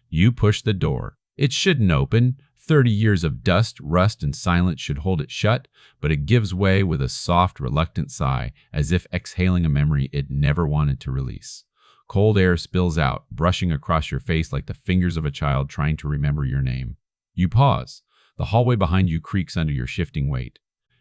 You push the door. It shouldn't open. 30 years of dust, rust, and silence should hold it shut, but it gives way with a soft, reluctant sigh, as if exhaling a memory it never wanted to release. Cold air spills out, brushing across your face like the fingers of a child trying to remember your name. You pause. The hallway behind you creaks under your shifting weight.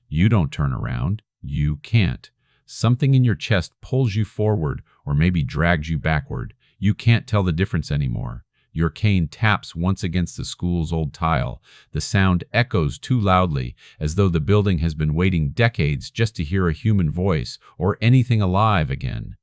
You don't turn around. You can't. Something in your chest pulls you forward or maybe drags you backward. You can't tell the difference anymore. Your cane taps once against the school's old tile. The sound echoes too loudly, as though the building has been waiting decades just to hear a human voice or anything alive again.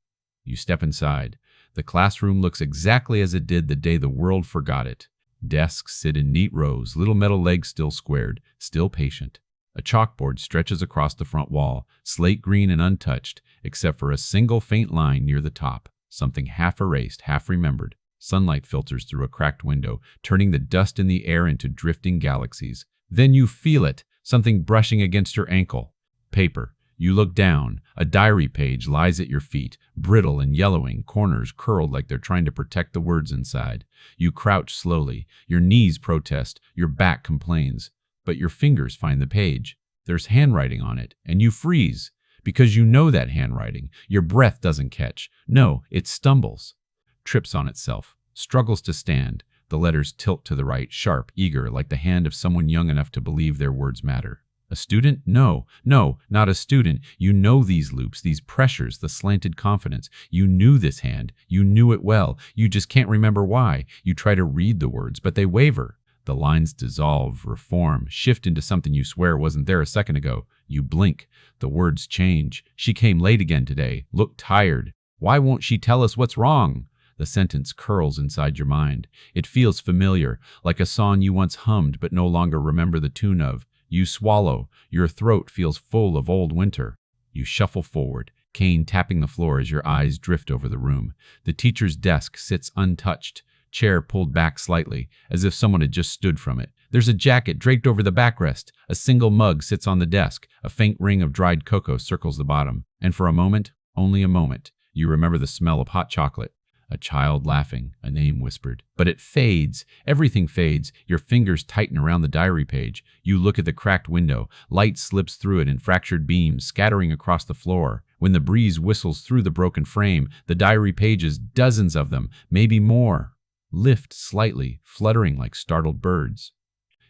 You step inside. The classroom looks exactly as it did the day the world forgot it. Desks sit in neat rows, little metal legs still squared, still patient. A chalkboard stretches across the front wall, slate green and untouched, except for a single faint line near the top, something half erased, half remembered. Sunlight filters through a cracked window, turning the dust in the air into drifting galaxies. Then you feel it, something brushing against your ankle. Paper. You look down. A diary page lies at your feet, brittle and yellowing, corners curled like they're trying to protect the words inside. You crouch slowly. Your knees protest. Your back complains. But your fingers find the page. There's handwriting on it, and you freeze. Because you know that handwriting. Your breath doesn't catch. No, it stumbles. Trips on itself, struggles to stand. The letters tilt to the right, sharp, eager, like the hand of someone young enough to believe their words matter. A student? No, not a student. You know these loops, these pressures, the slanted confidence. You knew this hand. You knew it well. You just can't remember why. You try to read the words, but they waver. The lines dissolve, reform, shift into something you swear wasn't there a second ago. You blink. The words change. She came late again today. Looked tired. Why won't she tell us what's wrong? The sentence curls inside your mind. It feels familiar, like a song you once hummed but no longer remember the tune of. You swallow. Your throat feels full of old winter. You shuffle forward, cane tapping the floor as your eyes drift over the room. The teacher's desk sits untouched, chair pulled back slightly, as if someone had just stood from it. There's a jacket draped over the backrest. A single mug sits on the desk. A faint ring of dried cocoa circles the bottom. And for a moment, only a moment, you remember the smell of hot chocolate. A child laughing, a name whispered. But it fades. Everything fades. Your fingers tighten around the diary page. You look at the cracked window. Light slips through it in fractured beams, scattering across the floor. When the breeze whistles through the broken frame, the diary pages, dozens of them, maybe more, lift slightly, fluttering like startled birds.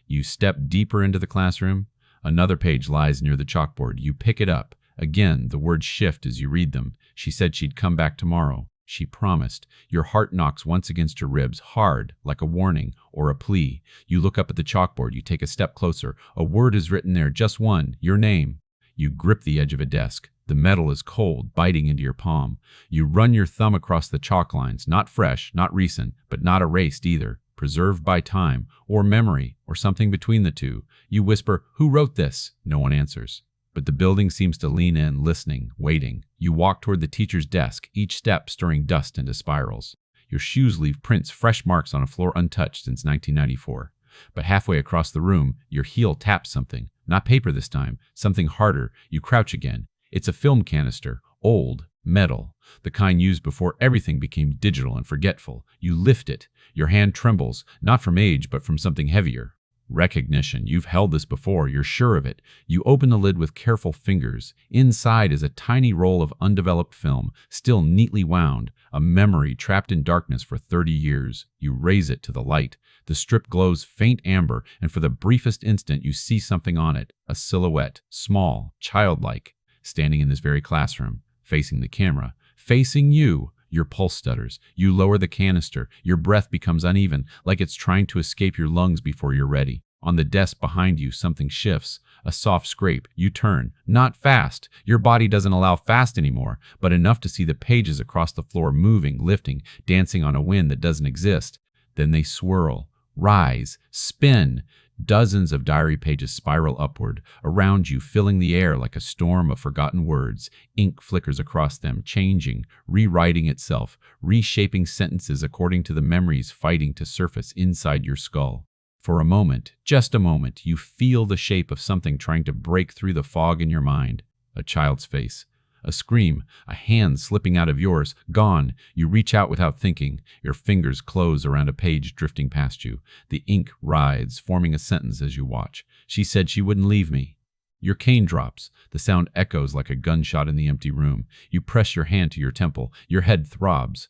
You step deeper into the classroom. Another page lies near the chalkboard. You pick it up. Again, the words shift as you read them. She said she'd come back tomorrow. She promised. Your heart knocks once against your ribs, hard, like a warning or a plea. You look up at the chalkboard. You take a step closer. A word is written there, just one, your name. You grip the edge of a desk. The metal is cold, biting into your palm. You run your thumb across the chalk lines, not fresh, not recent, but not erased either, preserved by time, or memory, or something between the two. You whisper, "Who wrote this?" No one answers. But the building seems to lean in, listening, waiting. You walk toward the teacher's desk, each step stirring dust into spirals. Your shoes leave prints, fresh marks on a floor untouched since 1994. But halfway across the room, your heel taps something. Not paper this time, something harder. You crouch again. It's a film canister, old, metal, the kind used before everything became digital and forgetful. You lift it. Your hand trembles, not from age, but from something heavier. Recognition. You've held this before. You're sure of it. You open the lid with careful fingers. Inside is a tiny roll of undeveloped film, still neatly wound, a memory trapped in darkness for 30 years. You raise it to the light. The strip glows faint amber, and for the briefest instant you see something on it, a silhouette, small, childlike, standing in this very classroom, facing the camera, facing you. Your pulse stutters. You lower the canister. Your breath becomes uneven, like it's trying to escape your lungs before you're ready. On the desk behind you, something shifts. A soft scrape. You turn. Not fast. Your body doesn't allow fast anymore, but enough to see the pages across the floor moving, lifting, dancing on a wind that doesn't exist. Then they swirl, rise, spin. Dozens of diary pages spiral upward, around you, filling the air like a storm of forgotten words. Ink flickers across them, changing, rewriting itself, reshaping sentences according to the memories fighting to surface inside your skull. For a moment, just a moment, you feel the shape of something trying to break through the fog in your mind. A child's face. A scream, a hand slipping out of yours, gone. You reach out without thinking. Your fingers close around a page drifting past you. The ink rides, forming a sentence as you watch. She said she wouldn't leave me. Your cane drops. The sound echoes like a gunshot in the empty room. You press your hand to your temple. Your head throbs.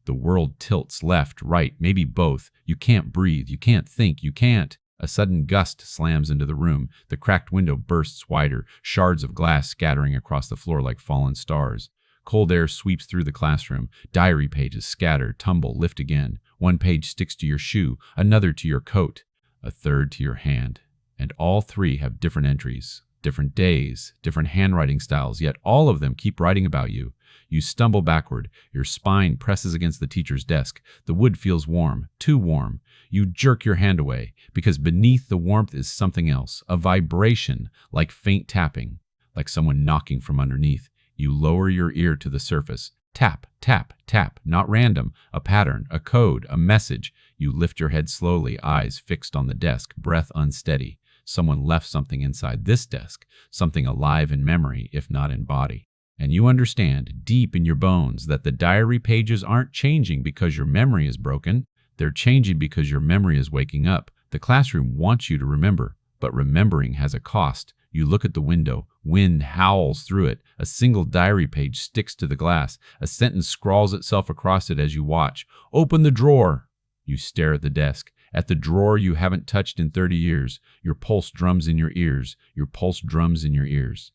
The world tilts left, right, maybe both. You can't breathe. You can't think. You can't. A sudden gust slams into the room. The cracked window bursts wider, shards of glass scattering across the floor like fallen stars. Cold air sweeps through the classroom. Diary pages scatter, tumble, lift again. One page sticks to your shoe, another to your coat, a third to your hand. And all three have different entries, different days, different handwriting styles, yet all of them keep writing about you. You stumble backward. Your spine presses against the teacher's desk. The wood feels warm, too warm. You jerk your hand away, because beneath the warmth is something else, a vibration, like faint tapping, like someone knocking from underneath. You lower your ear to the surface. Tap, tap, tap, not random, a pattern, a code, a message. You lift your head slowly, eyes fixed on the desk, breath unsteady. Someone left something inside this desk, something alive in memory, if not in body. And you understand, deep in your bones, that the diary pages aren't changing because your memory is broken. They're changing because your memory is waking up. The classroom wants you to remember, but remembering has a cost. You look at the window. Wind howls through it. A single diary page sticks to the glass. A sentence scrawls itself across it as you watch. Open the drawer. You stare at the desk, at the drawer you haven't touched in 30 years. Your pulse drums in your ears. Your pulse drums in your ears.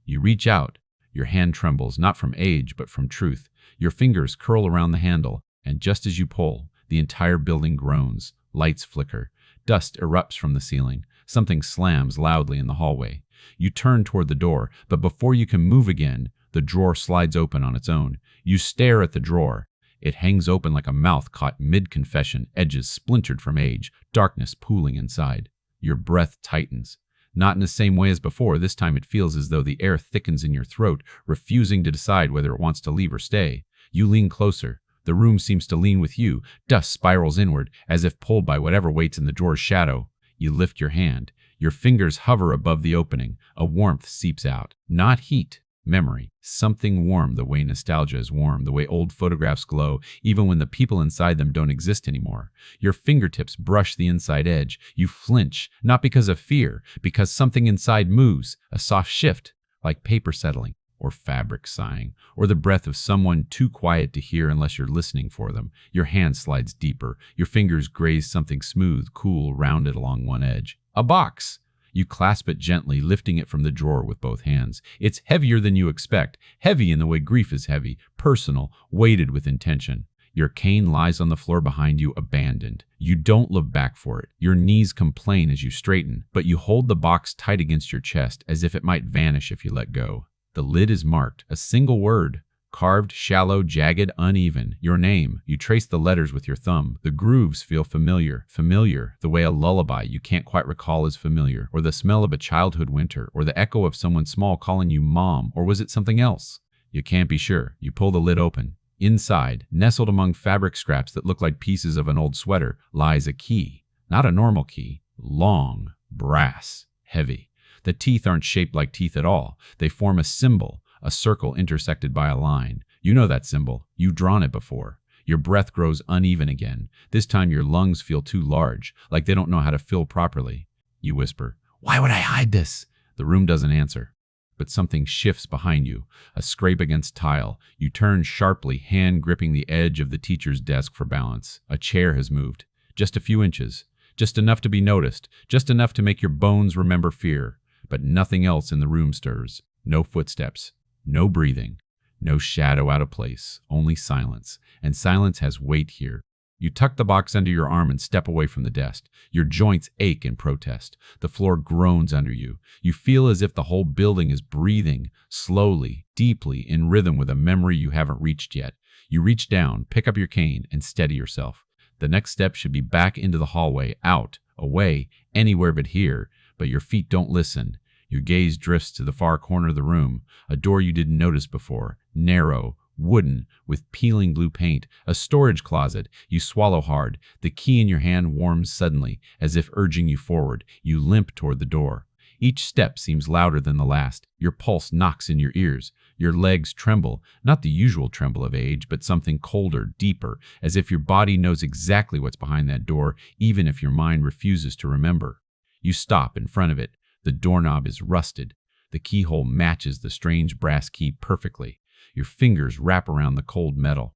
You reach out. Your hand trembles, not from age, but from truth. Your fingers curl around the handle, and just as you pull, the entire building groans. Lights flicker. Dust erupts from the ceiling. Something slams loudly in the hallway. You turn toward the door, but before you can move again, the drawer slides open on its own. You stare at the drawer. It hangs open like a mouth caught mid-confession, edges splintered from age, darkness pooling inside. Your breath tightens. Not in the same way as before. This time it feels as though the air thickens in your throat, refusing to decide whether it wants to leave or stay. You lean closer. The room seems to lean with you. Dust spirals inward, as if pulled by whatever waits in the drawer's shadow. You lift your hand. Your fingers hover above the opening. A warmth seeps out. Not heat. Memory. Something warm, the way nostalgia is warm, the way old photographs glow, even when the people inside them don't exist anymore. Your fingertips brush the inside edge. You flinch, not because of fear, because something inside moves, a soft shift, like paper settling, or fabric sighing, or the breath of someone too quiet to hear unless you're listening for them. Your hand slides deeper. Your fingers graze something smooth, cool, rounded along one edge. A box. You clasp it gently, lifting it from the drawer with both hands. It's heavier than you expect, heavy in the way grief is heavy, personal, weighted with intention. Your cane lies on the floor behind you, abandoned. You don't look back for it. Your knees complain as you straighten, but you hold the box tight against your chest, as if it might vanish if you let go. The lid is marked, a single word. Carved, shallow, jagged, uneven. Your name. You trace the letters with your thumb. The grooves feel familiar. Familiar. The way a lullaby you can't quite recall is familiar. Or the smell of a childhood winter. Or the echo of someone small calling you mom. Or was it something else? You can't be sure. You pull the lid open. Inside, nestled among fabric scraps that look like pieces of an old sweater, lies a key. Not a normal key. Long. Brass. Heavy. The teeth aren't shaped like teeth at all. They form a symbol. A circle intersected by a line. You know that symbol. You've drawn it before. Your breath grows uneven again. This time your lungs feel too large, like they don't know how to fill properly. You whisper, "Why would I hide this?" The room doesn't answer. But something shifts behind you, a scrape against tile. You turn sharply, hand gripping the edge of the teacher's desk for balance. A chair has moved. Just a few inches. Just enough to be noticed. Just enough to make your bones remember fear. But nothing else in the room stirs. No footsteps. No breathing, no shadow out of place, only silence. And silence has weight here. You tuck the box under your arm and step away from the desk. Your joints ache in protest. The floor groans under you. You feel as if the whole building is breathing, slowly, deeply, in rhythm with a memory you haven't reached yet. You reach down, pick up your cane, and steady yourself. The next step should be back into the hallway, out, away, anywhere but here. But your feet don't listen. Your gaze drifts to the far corner of the room, a door you didn't notice before, narrow, wooden, with peeling blue paint, a storage closet. You swallow hard. The key in your hand warms suddenly, as if urging you forward. You limp toward the door. Each step seems louder than the last. Your pulse knocks in your ears. Your legs tremble, not the usual tremble of age, but something colder, deeper, as if your body knows exactly what's behind that door, even if your mind refuses to remember. You stop in front of it. The doorknob is rusted. The keyhole matches the strange brass key perfectly. Your fingers wrap around the cold metal.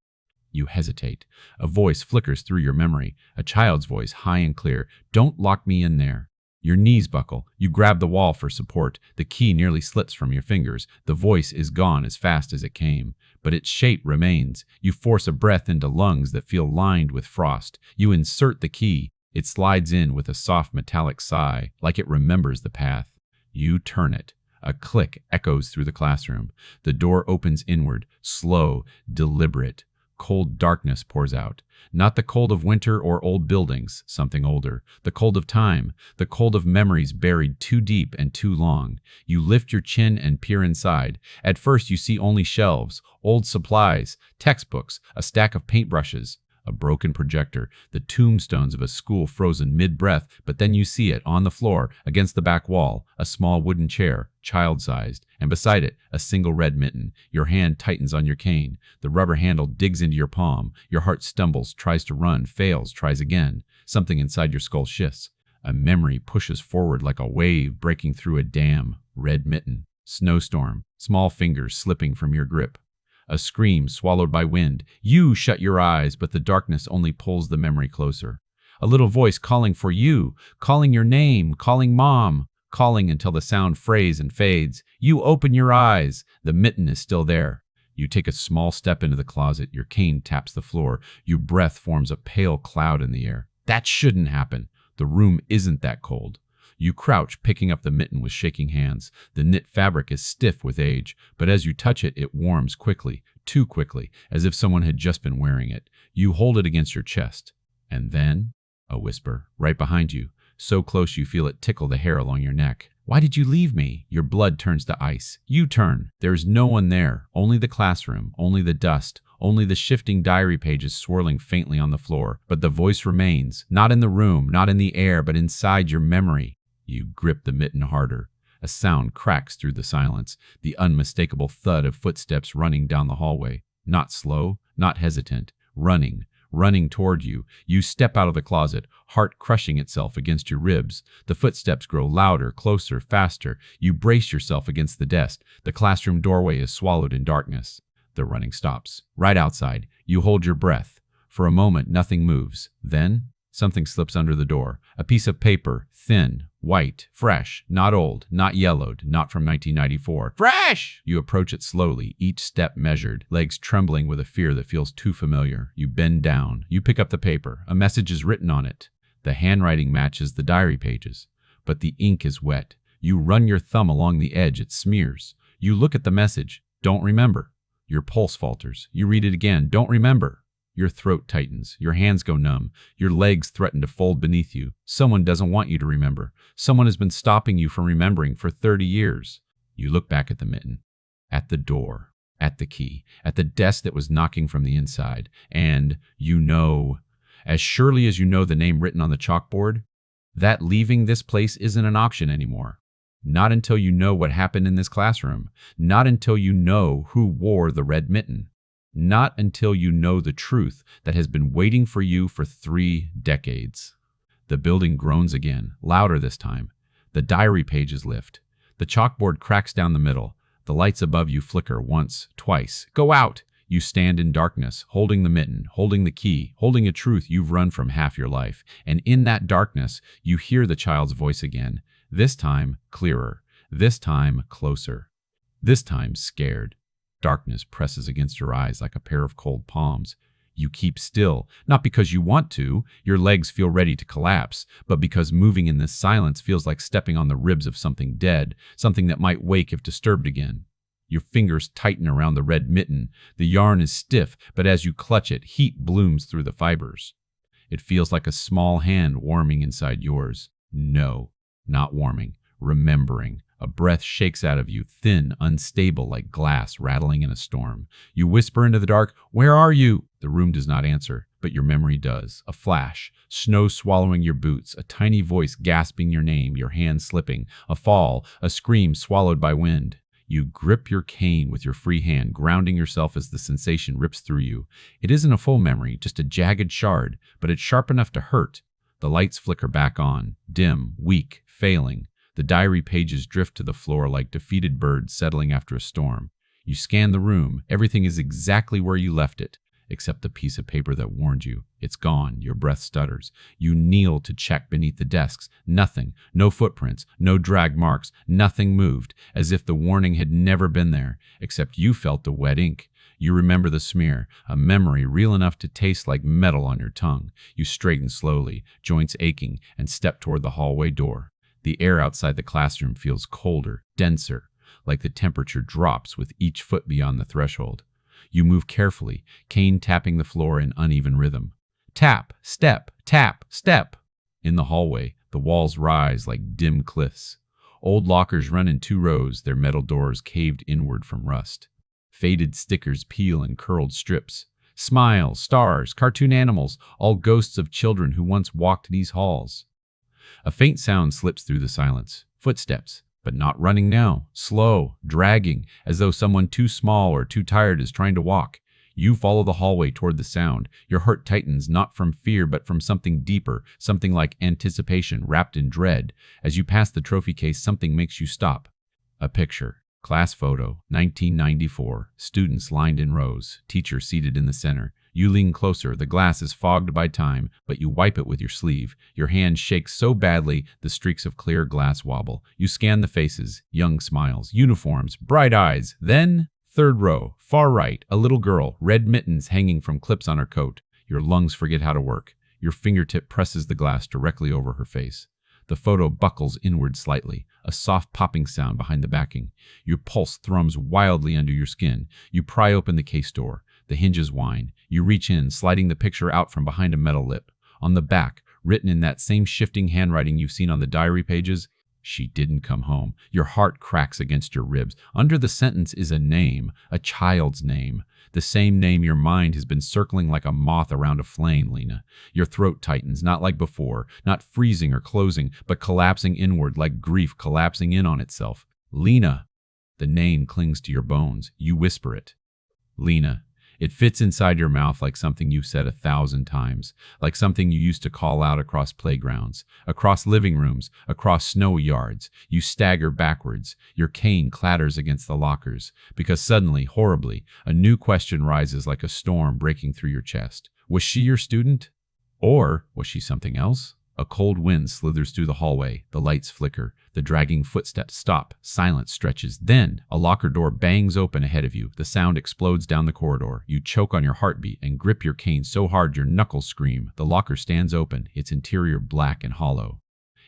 You hesitate. A voice flickers through your memory, a child's voice, high and clear. "Don't lock me in there." Your knees buckle. You grab the wall for support. The key nearly slips from your fingers. The voice is gone as fast as it came, but its shape remains. You force a breath into lungs that feel lined with frost. You insert the key. It slides in with a soft metallic sigh, like it remembers the path. You turn it. A click echoes through the classroom. The door opens inward, slow, deliberate. Cold darkness pours out. Not the cold of winter or old buildings, something older. The cold of time, the cold of memories buried too deep and too long. You lift your chin and peer inside. At first you see only shelves, old supplies, textbooks, a stack of paintbrushes, a broken projector, the tombstones of a school frozen mid-breath, but then you see it on the floor, against the back wall, a small wooden chair, child-sized, and beside it, a single red mitten. Your hand tightens on your cane. The rubber handle digs into your palm. Your heart stumbles, tries to run, fails, tries again. Something inside your skull shifts. A memory pushes forward like a wave breaking through a dam. Red mitten. Snowstorm. Small fingers slipping from your grip. A scream swallowed by wind. You shut your eyes, but the darkness only pulls the memory closer. A little voice calling for you, calling your name, calling mom, calling until the sound frays and fades. You open your eyes. The mitten is still there. You take a small step into the closet. Your cane taps the floor. Your breath forms a pale cloud in the air. That shouldn't happen. The room isn't that cold. You crouch, picking up the mitten with shaking hands. The knit fabric is stiff with age, but as you touch it, it warms quickly, too quickly, as if someone had just been wearing it. You hold it against your chest. And then, a whisper, right behind you, so close you feel it tickle the hair along your neck. "Why did you leave me?" Your blood turns to ice. You turn. There's no one there, only the classroom, only the dust, only the shifting diary pages swirling faintly on the floor. But the voice remains, not in the room, not in the air, but inside your memory. You grip the mitten harder. A sound cracks through the silence, the unmistakable thud of footsteps running down the hallway. Not slow, not hesitant, running toward you. You step out of the closet, heart crushing itself against your ribs. The footsteps grow louder, closer, faster. You brace yourself against the desk. The classroom doorway is swallowed in darkness. The running stops. Right outside, you hold your breath. For a moment, nothing moves. Then, something slips under the door. A piece of paper, thin, white, fresh, not old, not yellowed, not from 1994. Fresh! You approach it slowly, each step measured, legs trembling with a fear that feels too familiar. You bend down. You pick up the paper. A message is written on it. The handwriting matches the diary pages, but the ink is wet. You run your thumb along the edge. It smears. You look at the message. Don't remember. Your pulse falters. You read it again. Don't remember. Your throat tightens. Your hands go numb. Your legs threaten to fold beneath you. Someone doesn't want you to remember. Someone has been stopping you from remembering for 30 years. You look back at the mitten, at the door, at the key, at the desk that was knocking from the inside, and you know, as surely as you know the name written on the chalkboard, that leaving this place isn't an option anymore. Not until you know what happened in this classroom. Not until you know who wore the red mitten. Not until you know the truth that has been waiting for you for 3 decades. The building groans again, louder this time. The diary pages lift. The chalkboard cracks down the middle. The lights above you flicker once, twice. Go out! You stand in darkness, holding the mitten, holding the key, holding a truth you've run from half your life. And in that darkness, you hear the child's voice again. This time, clearer. This time, closer. This time, scared. Darkness presses against your eyes like a pair of cold palms. You keep still, not because you want to, your legs feel ready to collapse, but because moving in this silence feels like stepping on the ribs of something dead, something that might wake if disturbed again. Your fingers tighten around the red mitten. The yarn is stiff, but as you clutch it, heat blooms through the fibers. It feels like a small hand warming inside yours. No, not warming, remembering. A breath shakes out of you, thin, unstable, like glass rattling in a storm. You whisper into the dark, "Where are you?" The room does not answer, but your memory does. A flash, snow swallowing your boots, a tiny voice gasping your name, your hand slipping, a fall, a scream swallowed by wind. You grip your cane with your free hand, grounding yourself as the sensation rips through you. It isn't a full memory, just a jagged shard, but it's sharp enough to hurt. The lights flicker back on, dim, weak, failing. The diary pages drift to the floor like defeated birds settling after a storm. You scan the room. Everything is exactly where you left it, except the piece of paper that warned you. It's gone. Your breath stutters. You kneel to check beneath the desks. Nothing. No footprints. No drag marks. Nothing moved, as if the warning had never been there, except you felt the wet ink. You remember the smear, a memory real enough to taste like metal on your tongue. You straighten slowly, joints aching, and step toward the hallway door. The air outside the classroom feels colder, denser, like the temperature drops with each foot beyond the threshold. You move carefully, cane tapping the floor in uneven rhythm. Tap, step, tap, step. In the hallway, the walls rise like dim cliffs. Old lockers run in 2 rows, their metal doors caved inward from rust. Faded stickers peel in curled strips. Smiles, stars, cartoon animals, all ghosts of children who once walked these halls. A faint sound slips through the silence. Footsteps. But not running now, slow, dragging, as though someone too small or too tired is trying to walk. You follow the hallway toward the sound. Your heart tightens, not from fear, but from something deeper, something like anticipation wrapped in dread. As you pass the trophy case, something makes you stop. A picture. Class photo, 1994. Students lined in rows, teacher seated in the center. You lean closer. The glass is fogged by time, but you wipe it with your sleeve. Your hand shakes so badly, the streaks of clear glass wobble. You scan the faces, young smiles, uniforms, bright eyes. Then, 3rd row, far right, a little girl, red mittens hanging from clips on her coat. Your lungs forget how to work. Your fingertip presses the glass directly over her face. The photo buckles inward slightly, a soft popping sound behind the backing. Your pulse thrums wildly under your skin. You pry open the case door. The hinges whine. You reach in, sliding the picture out from behind a metal lip. On the back, written in that same shifting handwriting you've seen on the diary pages, "She didn't come home." Your heart cracks against your ribs. Under the sentence is a name, a child's name. The same name your mind has been circling like a moth around a flame, Lena. Your throat tightens, not like before, not freezing or closing, but collapsing inward like grief collapsing in on itself. Lena. The name clings to your bones. You whisper it. Lena. It fits inside your mouth like something you've said 1,000 times, like something you used to call out across playgrounds, across living rooms, across snow yards. You stagger backwards. Your cane clatters against the lockers, because suddenly, horribly, a new question rises like a storm breaking through your chest. Was she your student? Or was she something else? A cold wind slithers through the hallway. The lights flicker. The dragging footsteps stop. Silence stretches. Then, a locker door bangs open ahead of you. The sound explodes down the corridor. You choke on your heartbeat and grip your cane so hard your knuckles scream. The locker stands open, its interior black and hollow.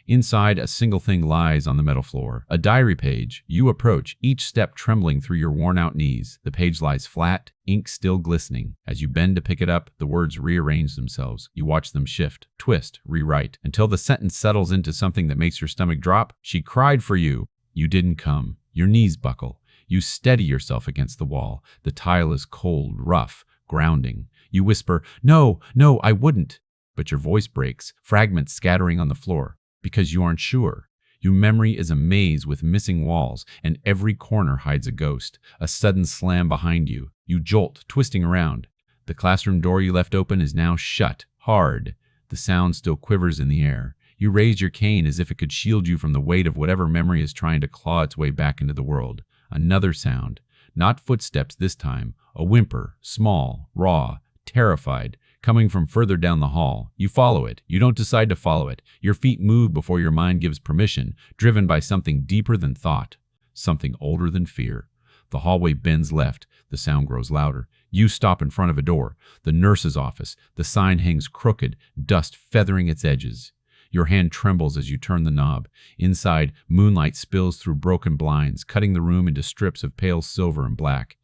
Inside, a single thing lies on the metal floor. A diary page. You approach, each step trembling through your worn-out knees. The page lies flat, ink still glistening. As you bend to pick it up, the words rearrange themselves. You watch them shift, twist, rewrite, until the sentence settles into something that makes your stomach drop. "She cried for you. You didn't come." Your knees buckle. You steady yourself against the wall. The tile is cold, rough, grounding. You whisper, "No, no, I wouldn't." But your voice breaks, fragments scattering on the floor. Because you aren't sure. Your memory is a maze with missing walls, and every corner hides a ghost. A sudden slam behind you. You jolt, twisting around. The classroom door you left open is now shut, hard. The sound still quivers in the air. You raise your cane as if it could shield you from the weight of whatever memory is trying to claw its way back into the world. Another sound. Not footsteps this time. A whimper, small, raw, terrified, coming from further down the hall. You follow it. You don't decide to follow it. Your feet move before your mind gives permission, driven by something deeper than thought, something older than fear. The hallway bends left. The sound grows louder. You stop in front of a door. The nurse's office. The sign hangs crooked, dust feathering its edges. Your hand trembles as you turn the knob. Inside, moonlight spills through broken blinds, cutting the room into strips of pale silver and black.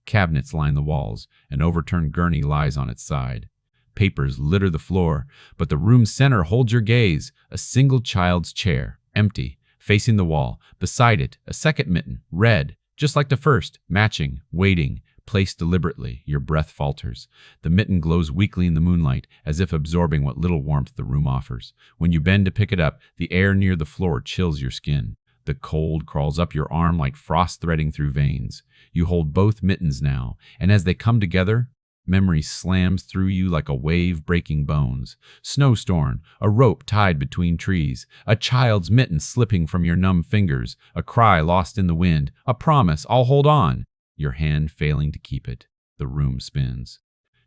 Cabinets line the walls. An overturned gurney lies on its side. Papers litter the floor, but the room's center holds your gaze. A single child's chair, empty, facing the wall. Beside it, a second mitten, red, just like the first, matching, waiting, placed deliberately. Your breath falters. The mitten glows weakly in the moonlight, as if absorbing what little warmth the room offers. When you bend to pick it up, the air near the floor chills your skin. The cold crawls up your arm like frost threading through veins. You hold both mittens now, and as they come together, memory slams through you like a wave breaking bones. Snowstorm, a rope tied between trees, a child's mitten slipping from your numb fingers, a cry lost in the wind, a promise, I'll hold on. Your hand failing to keep it. The room spins.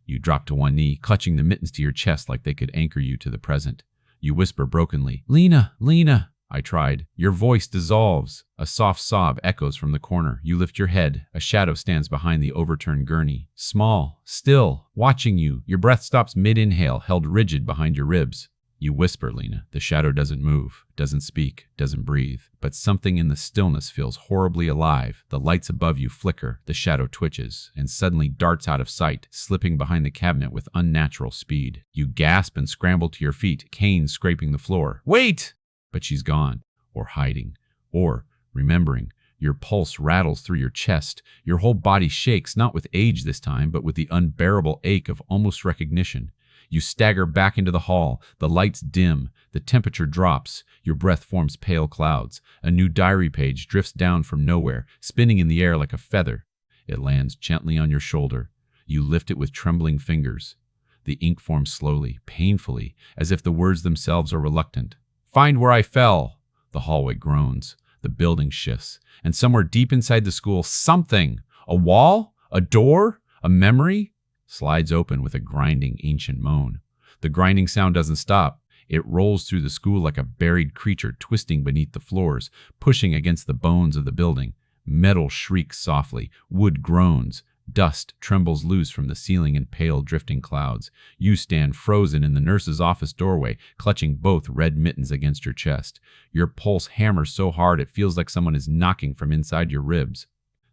You drop to one knee, clutching the mittens to your chest like they could anchor you to the present. You whisper brokenly, Lena, Lena. I tried. Your voice dissolves. A soft sob echoes from the corner. You lift your head. A shadow stands behind the overturned gurney. Small, still, watching you. Your breath stops mid-inhale, held rigid behind your ribs. You whisper, Lena. The shadow doesn't move, doesn't speak, doesn't breathe. But something in the stillness feels horribly alive. The lights above you flicker. The shadow twitches and suddenly darts out of sight, slipping behind the cabinet with unnatural speed. You gasp and scramble to your feet, canes scraping the floor. Wait! But she's gone, or hiding, or remembering. Your pulse rattles through your chest. Your whole body shakes, not with age this time, but with the unbearable ache of almost recognition. You stagger back into the hall. The lights dim. The temperature drops. Your breath forms pale clouds. A new diary page drifts down from nowhere, spinning in the air like a feather. It lands gently on your shoulder. You lift it with trembling fingers. The ink forms slowly, painfully, as if the words themselves are reluctant. Find where I fell. The hallway groans. The building shifts. And somewhere deep inside the school, something, a wall, a door, a memory, slides open with a grinding, ancient moan. The grinding sound doesn't stop. It rolls through the school like a buried creature twisting beneath the floors, pushing against the bones of the building. Metal shrieks softly. Wood groans. Dust trembles loose from the ceiling in pale, drifting clouds. You stand frozen in the nurse's office doorway, clutching both red mittens against your chest. Your pulse hammers so hard it feels like someone is knocking from inside your ribs.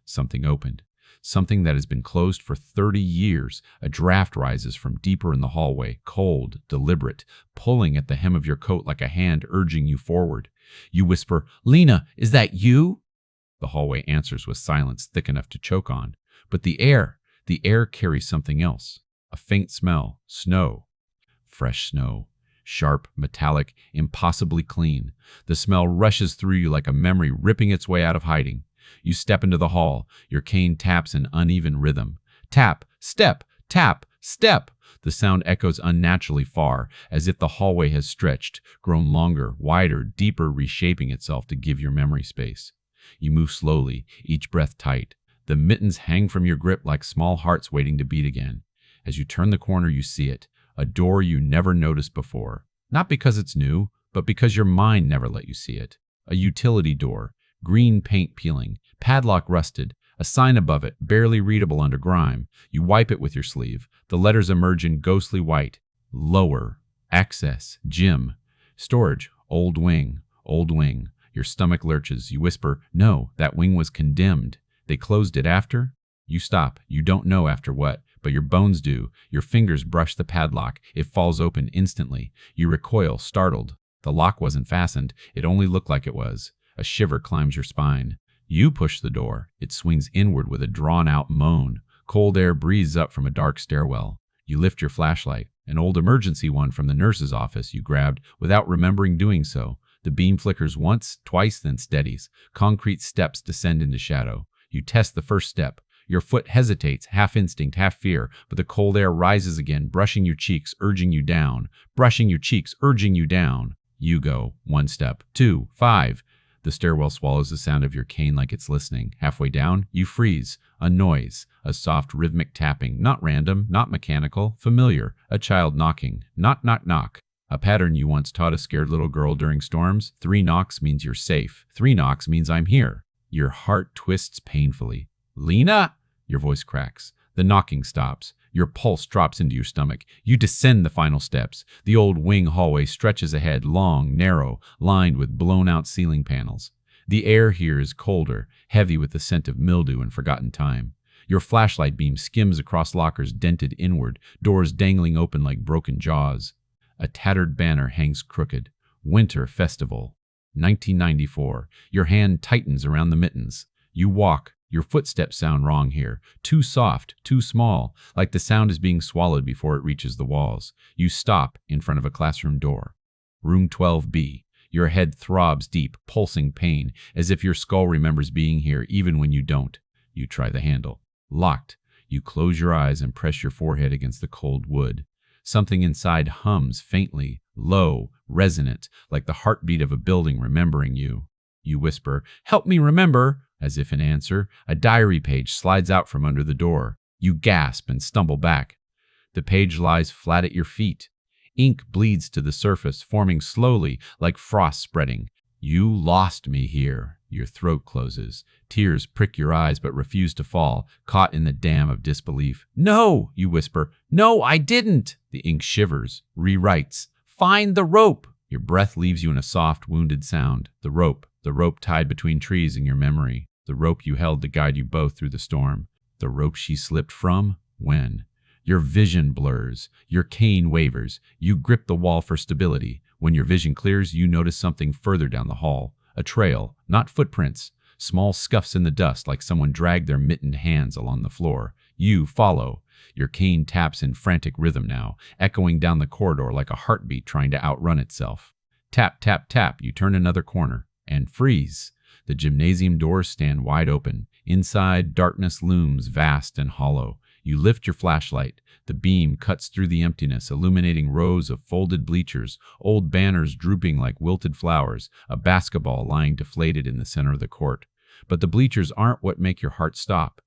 Something opened. Something that has been closed for 30 years. A draft rises from deeper in the hallway, cold, deliberate, pulling at the hem of your coat like a hand urging you forward. You whisper, Lena, is that you? The hallway answers with silence thick enough to choke on. But the air carries something else. A faint smell, snow. Fresh snow. Sharp, metallic, impossibly clean. The smell rushes through you like a memory ripping its way out of hiding. You step into the hall. Your cane taps in uneven rhythm. Tap, step, tap, step. The sound echoes unnaturally far, as if the hallway has stretched, grown longer, wider, deeper, reshaping itself to give your memory space. You move slowly, each breath tight. The mittens hang from your grip like small hearts waiting to beat again. As you turn the corner, you see it. A door you never noticed before. Not because it's new, but because your mind never let you see it. A utility door, green paint peeling, padlock rusted, a sign above it, barely readable under grime. You wipe it with your sleeve. The letters emerge in ghostly white. Lower. Access. Gym. Storage. Old wing. Old wing. Your stomach lurches. You whisper, no, that wing was condemned. They closed it after? You stop. You don't know after what, but your bones do. Your fingers brush the padlock. It falls open instantly. You recoil, startled. The lock wasn't fastened. It only looked like it was. A shiver climbs your spine. You push the door. It swings inward with a drawn-out moan. Cold air breathes up from a dark stairwell. You lift your flashlight, an old emergency one from the nurse's office you grabbed without remembering doing so. The beam flickers once, twice, then steadies. Concrete steps descend into shadow. You test the first step. Your foot hesitates, half instinct, half fear, but the cold air rises again, brushing your cheeks, urging you down. Brushing your cheeks, urging you down. You go. 1 step. 2. 5. The stairwell swallows the sound of your cane like it's listening. Halfway down, you freeze. A noise. A soft rhythmic tapping. Not random, not mechanical. Familiar. A child knocking. Knock, knock, knock. A pattern you once taught a scared little girl during storms. 3 knocks means you're safe. 3 knocks means I'm here. Your heart twists painfully. Lena? Your voice cracks. The knocking stops. Your pulse drops into your stomach. You descend the final steps. The old wing hallway stretches ahead, long, narrow, lined with blown-out ceiling panels. The air here is colder, heavy with the scent of mildew and forgotten time. Your flashlight beam skims across lockers dented inward, doors dangling open like broken jaws. A tattered banner hangs crooked. Winter Festival. 1994. Your hand tightens around the mittens. You walk. Your footsteps sound wrong here. Too soft, too small, like the sound is being swallowed before it reaches the walls. You stop in front of a classroom door. Room 12B. Your head throbs deep, pulsing pain, as if your skull remembers being here even when you don't. You try the handle. Locked. You close your eyes and press your forehead against the cold wood. Something inside hums faintly, low, resonant, like the heartbeat of a building remembering you. You whisper, "Help me remember!" As if in answer, a diary page slides out from under the door. You gasp and stumble back. The page lies flat at your feet. Ink bleeds to the surface, forming slowly, like frost spreading. You lost me here. Your throat closes. Tears prick your eyes but refuse to fall, caught in the dam of disbelief. "No!" you whisper. "No, I didn't!" The ink shivers, rewrites. "Find the rope!" Your breath leaves you in a soft, wounded sound. The rope tied between trees in your memory. The rope you held to guide you both through the storm. The rope she slipped from? When? Your vision blurs. Your cane wavers. You grip the wall for stability. When your vision clears, you notice something further down the hall. A trail, not footprints. Small scuffs in the dust like someone dragged their mittened hands along the floor. You follow. Your cane taps in frantic rhythm now, echoing down the corridor like a heartbeat trying to outrun itself. Tap, tap, tap. You turn another corner and freeze. The gymnasium doors stand wide open. Inside, darkness looms vast and hollow. You lift your flashlight. The beam cuts through the emptiness, illuminating rows of folded bleachers, old banners drooping like wilted flowers, a basketball lying deflated in the center of the court. But the bleachers aren't what make your heart stop.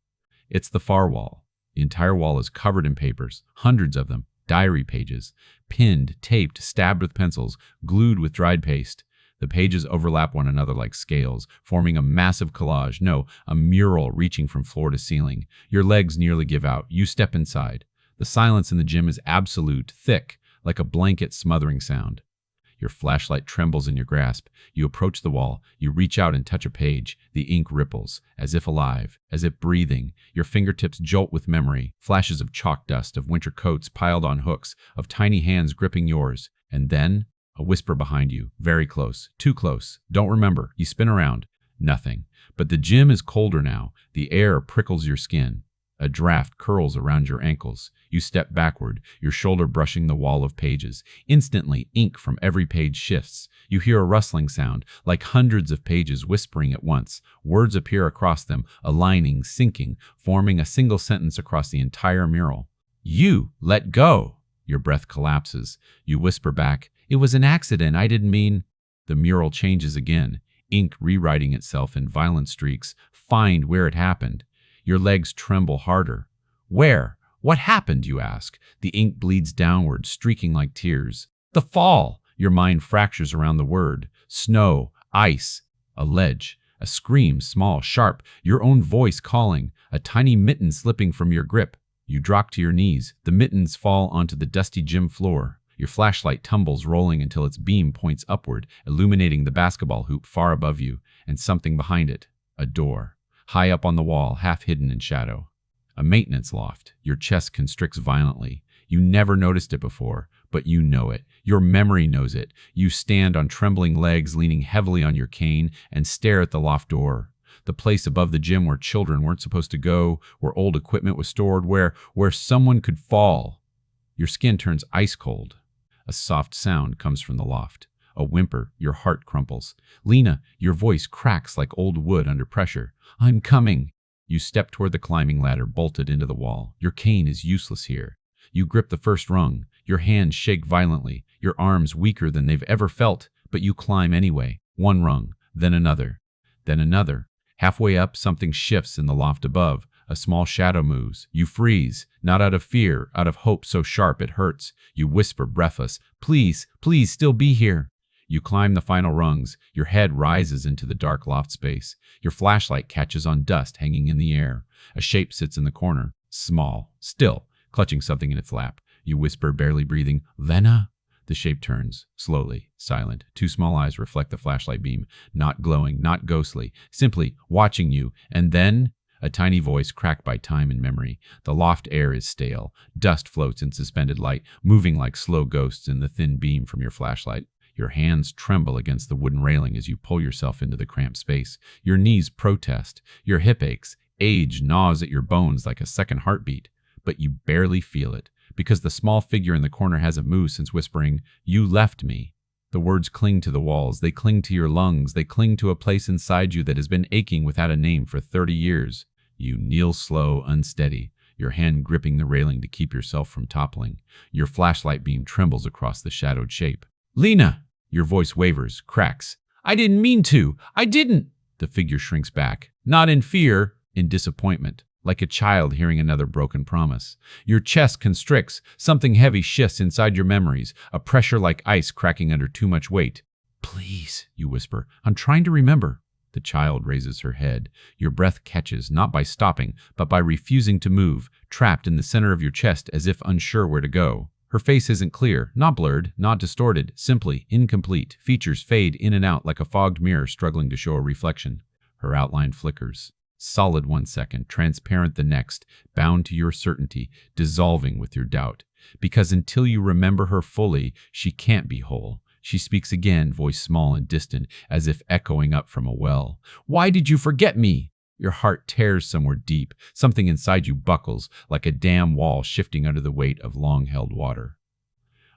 It's the far wall. The entire wall is covered in papers, hundreds of them, diary pages, pinned, taped, stabbed with pencils, glued with dried paste. The pages overlap one another like scales, forming a massive collage, no, a mural reaching from floor to ceiling. Your legs nearly give out. You step inside. The silence in the gym is absolute, thick, like a blanket smothering sound. Your flashlight trembles in your grasp. You approach the wall. You reach out and touch a page. The ink ripples, as if alive, as if breathing. Your fingertips jolt with memory, flashes of chalk dust, of winter coats piled on hooks, of tiny hands gripping yours. And then a whisper behind you, very close, too close. Don't remember. You spin around. Nothing. But the gym is colder now. The air prickles your skin. A draft curls around your ankles. You step backward, your shoulder brushing the wall of pages. Instantly, ink from every page shifts. You hear a rustling sound, like hundreds of pages whispering at once. Words appear across them, aligning, syncing, forming a single sentence across the entire mural. "You let go!" Your breath collapses. You whisper back, "It was an accident, I didn't mean..." The mural changes again, ink rewriting itself in violent streaks. Find where it happened. Your legs tremble harder. Where? What happened, you ask? The ink bleeds downward, streaking like tears. The fall! Your mind fractures around the word. Snow, ice, a ledge, a scream, small, sharp, your own voice calling, a tiny mitten slipping from your grip. You drop to your knees. The mittens fall onto the dusty gym floor. Your flashlight tumbles, rolling until its beam points upward, illuminating the basketball hoop far above you, and something behind it. A door. High up on the wall, half hidden in shadow. A maintenance loft. Your chest constricts violently. You never noticed it before, but you know it. Your memory knows it. You stand on trembling legs, leaning heavily on your cane, and stare at the loft door. The place above the gym where children weren't supposed to go, where old equipment was stored, where someone could fall. Your skin turns ice cold. A soft sound comes from the loft. A whimper, your heart crumples. Lena, your voice cracks like old wood under pressure. "I'm coming." You step toward the climbing ladder, bolted into the wall. Your cane is useless here. You grip the first rung. Your hands shake violently, your arms weaker than they've ever felt, but you climb anyway. One rung, then another, then another. Halfway up, something shifts in the loft above. A small shadow moves. You freeze, not out of fear, out of hope so sharp it hurts. You whisper, breathless, "Please, please still be here." You climb the final rungs. Your head rises into the dark loft space. Your flashlight catches on dust hanging in the air. A shape sits in the corner, small, still, clutching something in its lap. You whisper, barely breathing, "Lena?" The shape turns, slowly, silent. Two small eyes reflect the flashlight beam, not glowing, not ghostly, simply watching you. And then a tiny voice cracked by time and memory. The loft air is stale. Dust floats in suspended light, moving like slow ghosts in the thin beam from your flashlight. Your hands tremble against the wooden railing as you pull yourself into the cramped space. Your knees protest. Your hip aches. Age gnaws at your bones like a second heartbeat. But you barely feel it, because the small figure in the corner hasn't moved since whispering, "You left me." The words cling to the walls, they cling to your lungs, they cling to a place inside you that has been aching without a name for 30 years. You kneel slow, unsteady, your hand gripping the railing to keep yourself from toppling. Your flashlight beam trembles across the shadowed shape. "Lena!" Your voice wavers, cracks. "I didn't mean to! I didn't!" The figure shrinks back, not in fear, in disappointment, like a child hearing another broken promise. Your chest constricts, something heavy shifts inside your memories, a pressure like ice cracking under too much weight. "Please," you whisper, "I'm trying to remember." The child raises her head. Your breath catches, not by stopping, but by refusing to move, trapped in the center of your chest as if unsure where to go. Her face isn't clear, not blurred, not distorted, simply incomplete. Features fade in and out like a fogged mirror struggling to show a reflection. Her outline flickers. Solid 1 second, transparent the next, bound to your certainty, dissolving with your doubt. Because until you remember her fully, she can't be whole. She speaks again, voice small and distant, as if echoing up from a well. "Why did you forget me?" Your heart tears somewhere deep. Something inside you buckles, like a dam wall shifting under the weight of long-held water.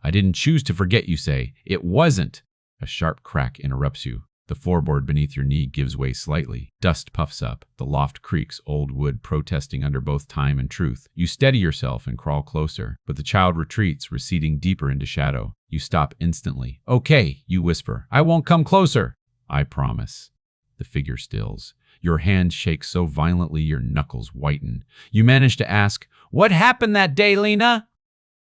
"I didn't choose to forget," you say. "It wasn't." A sharp crack interrupts you. The floorboard beneath your knee gives way slightly. Dust puffs up. The loft creaks, old wood protesting under both time and truth. You steady yourself and crawl closer, but the child retreats, receding deeper into shadow. You stop instantly. "Okay," you whisper. "I won't come closer." "I promise." The figure stills. Your hand shakes so violently your knuckles whiten. You manage to ask, "What happened that day, Lena?"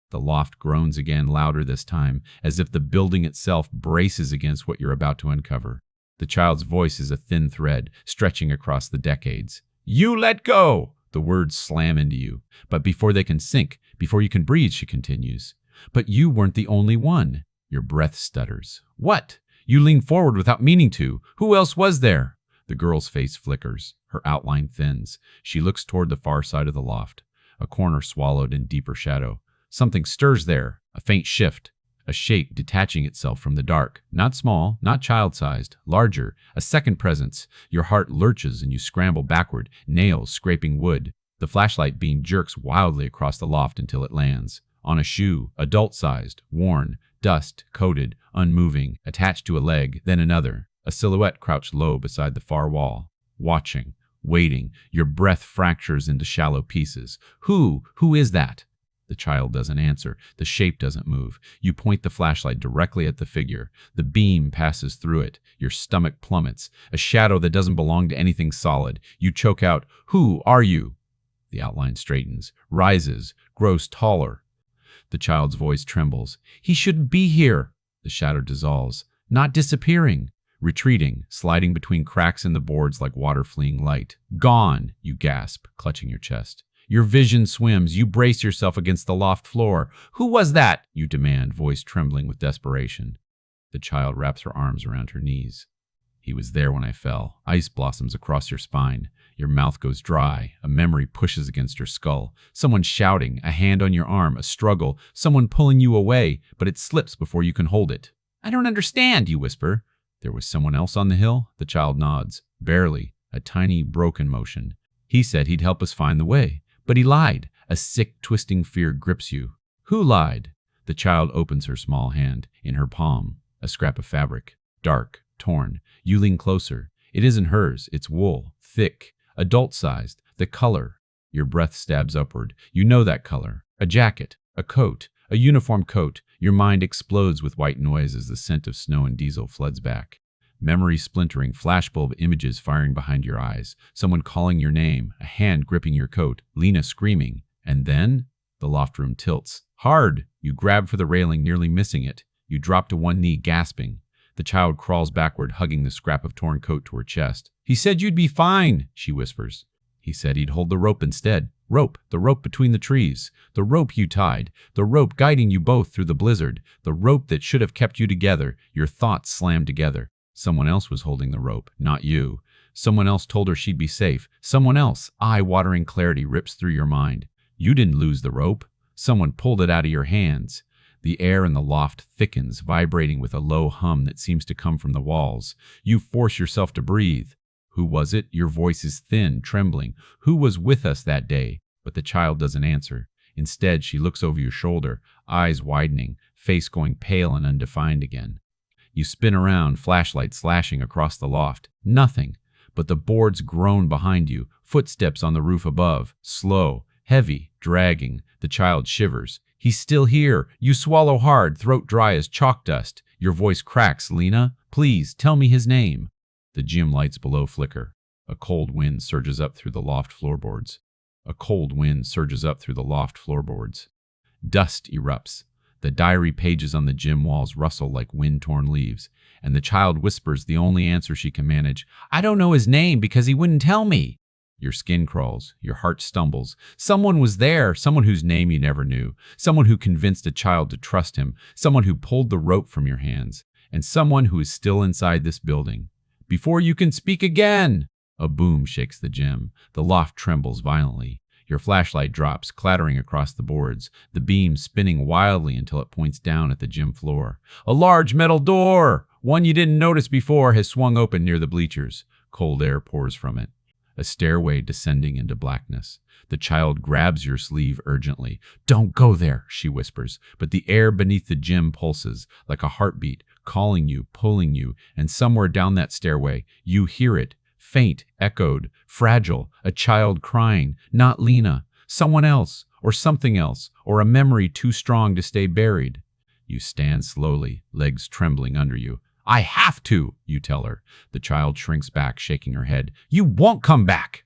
The loft groans again, louder this time, as if the building itself braces against what you're about to uncover. The child's voice is a thin thread, stretching across the decades. "You let go!" The words slam into you. But before they can sink, before you can breathe, she continues. "But you weren't the only one." Your breath stutters. "What?" You lean forward without meaning to. "Who else was there?" The girl's face flickers. Her outline thins. She looks toward the far side of the loft, a corner swallowed in deeper shadow. Something stirs there, a faint shift, a shape detaching itself from the dark. Not small, not child-sized, larger, a second presence. Your heart lurches and you scramble backward, nails scraping wood. The flashlight beam jerks wildly across the loft until it lands. On a shoe, adult-sized, worn, dust-coated, unmoving, attached to a leg, then another. A silhouette crouched low beside the far wall, watching, waiting. Your breath fractures into shallow pieces. Who is that? The child doesn't answer. The shape doesn't move. You point the flashlight directly at the figure. The beam passes through it. Your stomach plummets. A shadow that doesn't belong to anything solid. You choke out, "Who are you?" The outline straightens, rises, grows taller. The child's voice trembles. "He shouldn't be here." The shadow dissolves, not disappearing, retreating, sliding between cracks in the boards like water fleeing light. "Gone," you gasp, clutching your chest. Your vision swims. You brace yourself against the loft floor. "Who was that?" you demand, voice trembling with desperation. The child wraps her arms around her knees. "He was there when I fell." Ice blossoms across your spine. Your mouth goes dry. A memory pushes against your skull. Someone shouting, a hand on your arm, a struggle, someone pulling you away, but it slips before you can hold it. "I don't understand," you whisper. "There was someone else on the hill?" The child nods. Barely, a tiny broken motion. "He said he'd help us find the way. But he lied." A sick, twisting fear grips you. "Who lied?" The child opens her small hand. In her palm, a scrap of fabric. Dark, torn. You lean closer. It isn't hers. It's wool. Thick. Adult-sized. The color. Your breath stabs upward. You know that color. A jacket. A coat. A uniform coat. Your mind explodes with white noise as the scent of snow and diesel floods back. Memory splintering, flashbulb images firing behind your eyes. Someone calling your name, a hand gripping your coat, Lena screaming. And then the loft room tilts. Hard! You grab for the railing, nearly missing it. You drop to one knee, gasping. The child crawls backward, hugging the scrap of torn coat to her chest. "He said you'd be fine," she whispers. "He said he'd hold the rope instead." Rope, the rope between the trees. The rope you tied. The rope guiding you both through the blizzard. The rope that should have kept you together. Your thoughts slammed together. Someone else was holding the rope, not you. Someone else told her she'd be safe. Someone else. Eye-watering clarity rips through your mind. You didn't lose the rope. Someone pulled it out of your hands. The air in the loft thickens, vibrating with a low hum that seems to come from the walls. You force yourself to breathe. Who was it? Your voice is thin, trembling. Who was with us that day? But the child doesn't answer. Instead, she looks over your shoulder, eyes widening, face going pale and undefined again. You spin around, flashlight slashing across the loft. Nothing. But the boards groan behind you, footsteps on the roof above, slow, heavy, dragging. The child shivers. He's still here. You swallow hard, throat dry as chalk dust. Your voice cracks. Lena, please, tell me his name. The gym lights below flicker. A cold wind surges up through the loft floorboards. A cold wind surges up through the loft floorboards. Dust erupts. The diary pages on the gym walls rustle like wind-torn leaves, and the child whispers the only answer she can manage. I don't know his name because he wouldn't tell me. Your skin crawls, your heart stumbles. Someone was there, someone whose name you never knew, someone who convinced a child to trust him, someone who pulled the rope from your hands, and someone who is still inside this building. Before you can speak again! A boom shakes the gym. The loft trembles violently. Your flashlight drops, clattering across the boards, the beam spinning wildly until it points down at the gym floor. A large metal door, one you didn't notice before, has swung open near the bleachers. Cold air pours from it. A stairway descending into blackness. The child grabs your sleeve urgently. Don't go there, she whispers, but the air beneath the gym pulses like a heartbeat, calling you, pulling you, and somewhere down that stairway, you hear it. Faint, echoed, fragile, a child crying, not Lena, someone else, or something else, or a memory too strong to stay buried. You stand slowly, legs trembling under you. I have to, you tell her. The child shrinks back, shaking her head. You won't come back!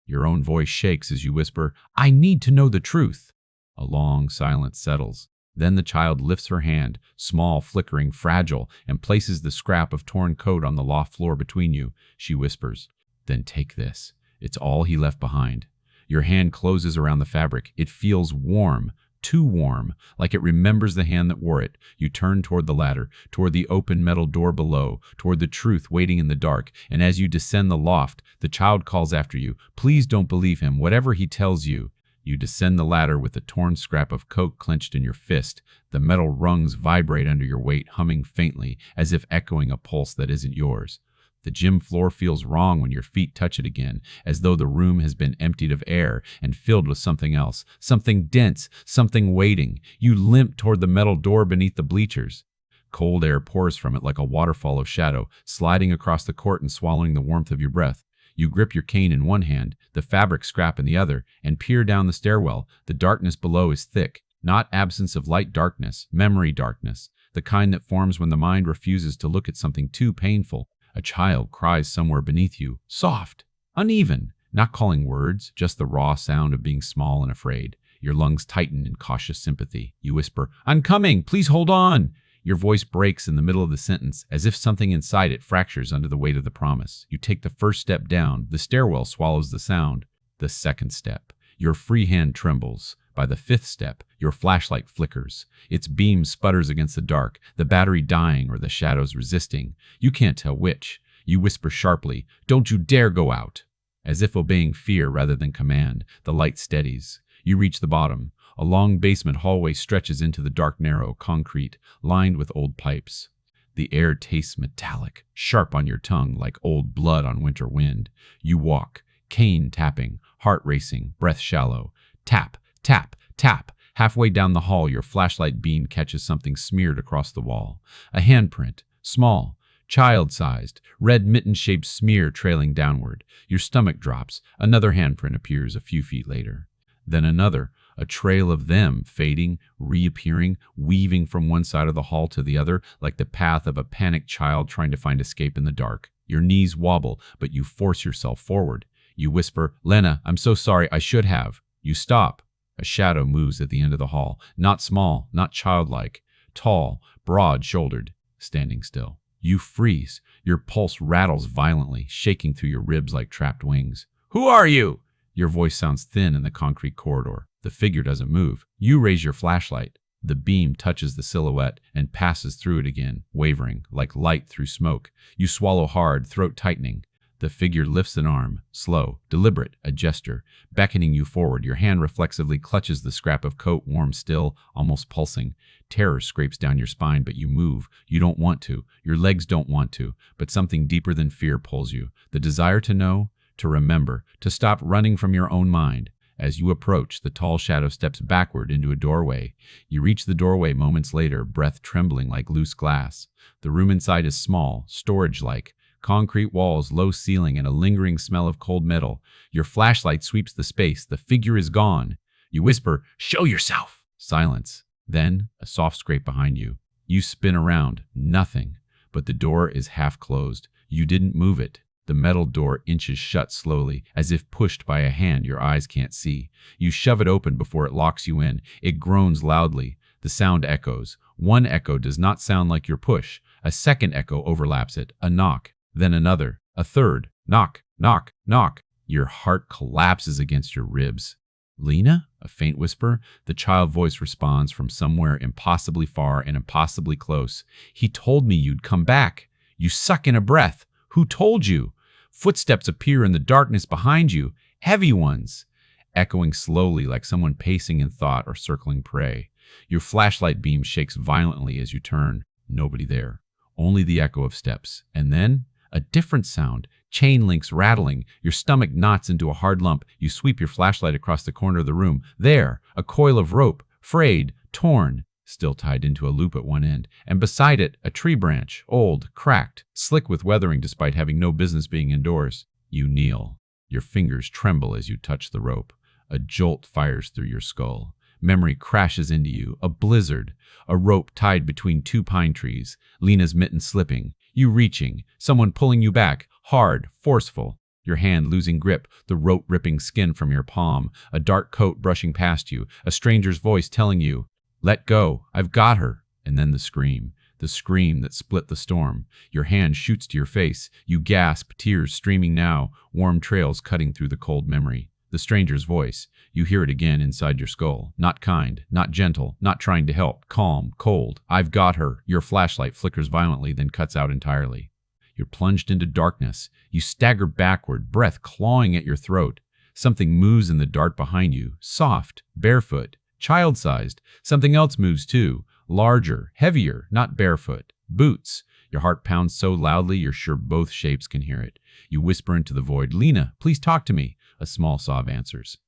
Your own voice shakes as you whisper, I need to know the truth. A long silence settles. Then the child lifts her hand, small, flickering, fragile, and places the scrap of torn coat on the loft floor between you. She whispers, then take this. It's all he left behind. Your hand closes around the fabric. It feels warm, too warm, like it remembers the hand that wore it. You turn toward the ladder, toward the open metal door below, toward the truth waiting in the dark, and as you descend the loft, the child calls after you. Please don't believe him, whatever he tells you. You descend the ladder with the torn scrap of coat clenched in your fist. The metal rungs vibrate under your weight, humming faintly, as if echoing a pulse that isn't yours. The gym floor feels wrong when your feet touch it again, as though the room has been emptied of air and filled with something else, something dense, something waiting. You limp toward the metal door beneath the bleachers. Cold air pours from it like a waterfall of shadow, sliding across the court and swallowing the warmth of your breath. You grip your cane in one hand, the fabric scrap in the other, and peer down the stairwell. The darkness below is thick, not absence of light darkness, memory darkness, the kind that forms when the mind refuses to look at something too painful. A child cries somewhere beneath you, soft, uneven, not calling words, just the raw sound of being small and afraid. Your lungs tighten in cautious sympathy. You whisper, I'm coming, please hold on. Your voice breaks in the middle of the sentence, as if something inside it fractures under the weight of the promise. You take the first step down. The stairwell swallows the sound. The second step. Your free hand trembles. By the fifth step, your flashlight flickers. Its beam sputters against the dark, the battery dying or the shadows resisting. You can't tell which. You whisper sharply, don't you dare go out. As if obeying fear rather than command, the light steadies. You reach the bottom. A long basement hallway stretches into the dark, narrow concrete, lined with old pipes. The air tastes metallic, sharp on your tongue like old blood on winter wind. You walk, cane tapping, heart racing, breath shallow. Tap, tap, tap. Halfway down the hall, your flashlight beam catches something smeared across the wall. A handprint, small, child-sized, red mitten-shaped smear trailing downward. Your stomach drops. Another handprint appears a few feet later. Then another. A trail of them, fading, reappearing, weaving from one side of the hall to the other, like the path of a panicked child trying to find escape in the dark. Your knees wobble, but you force yourself forward. You whisper, Lena, I'm so sorry, I should have. You stop. A shadow moves at the end of the hall, not small, not childlike, tall, broad-shouldered, standing still. You freeze. Your pulse rattles violently, shaking through your ribs like trapped wings. Who are you? Your voice sounds thin in the concrete corridor. The figure doesn't move. You raise your flashlight. The beam touches the silhouette and passes through it again, wavering, like light through smoke. You swallow hard, throat tightening. The figure lifts an arm, slow, deliberate, a gesture, beckoning you forward. Your hand reflexively clutches the scrap of coat, warm still, almost pulsing. Terror scrapes down your spine, but you move. You don't want to. Your legs don't want to, but something deeper than fear pulls you. The desire to know, to remember, to stop running from your own mind. As you approach, the tall shadow steps backward into a doorway. You reach the doorway moments later, breath trembling like loose glass. The room inside is small, storage-like. Concrete walls, low ceiling, and a lingering smell of cold metal. Your flashlight sweeps the space. The figure is gone. You whisper, "Show yourself!" Silence. Then, a soft scrape behind you. You spin around. Nothing. But the door is half closed. You didn't move it. The metal door inches shut slowly, as if pushed by a hand your eyes can't see. You shove it open before it locks you in. It groans loudly. The sound echoes. One echo does not sound like your push. A second echo overlaps it. A knock. Then another. A third. Knock, knock, knock. Your heart collapses against your ribs. "Lena?" A faint whisper. The child voice responds from somewhere impossibly far and impossibly close. "He told me you'd come back." You suck in a breath. "Who told you?" Footsteps appear in the darkness behind you. Heavy ones. Echoing slowly like someone pacing in thought or circling prey. Your flashlight beam shakes violently as you turn. Nobody there. Only the echo of steps. And then, a different sound. Chain links rattling. Your stomach knots into a hard lump. You sweep your flashlight across the corner of the room. There, a coil of rope. Frayed, torn, still tied into a loop at one end. And beside it, a tree branch. Old, cracked, slick with weathering despite having no business being indoors. You kneel. Your fingers tremble as you touch the rope. A jolt fires through your skull. Memory crashes into you. A blizzard. A rope tied between two pine trees. Lena's mitten slipping. You reaching. Someone pulling you back. Hard, forceful. Your hand losing grip. The rope ripping skin from your palm. A dark coat brushing past you. A stranger's voice telling you, "Let go. I've got her." And then the scream. The scream that split the storm. Your hand shoots to your face. You gasp, tears streaming now. Warm trails cutting through the cold memory. The stranger's voice. You hear it again inside your skull. Not kind, not gentle, not trying to help. Calm, cold. "I've got her." Your flashlight flickers violently, then cuts out entirely. You're plunged into darkness. You stagger backward, breath clawing at your throat. Something moves in the dark behind you. Soft, barefoot, child-sized. Something else moves too. Larger, heavier, not barefoot. Boots. Your heart pounds so loudly you're sure both shapes can hear it. You whisper into the void, "Lena, please talk to me." A small sob answers.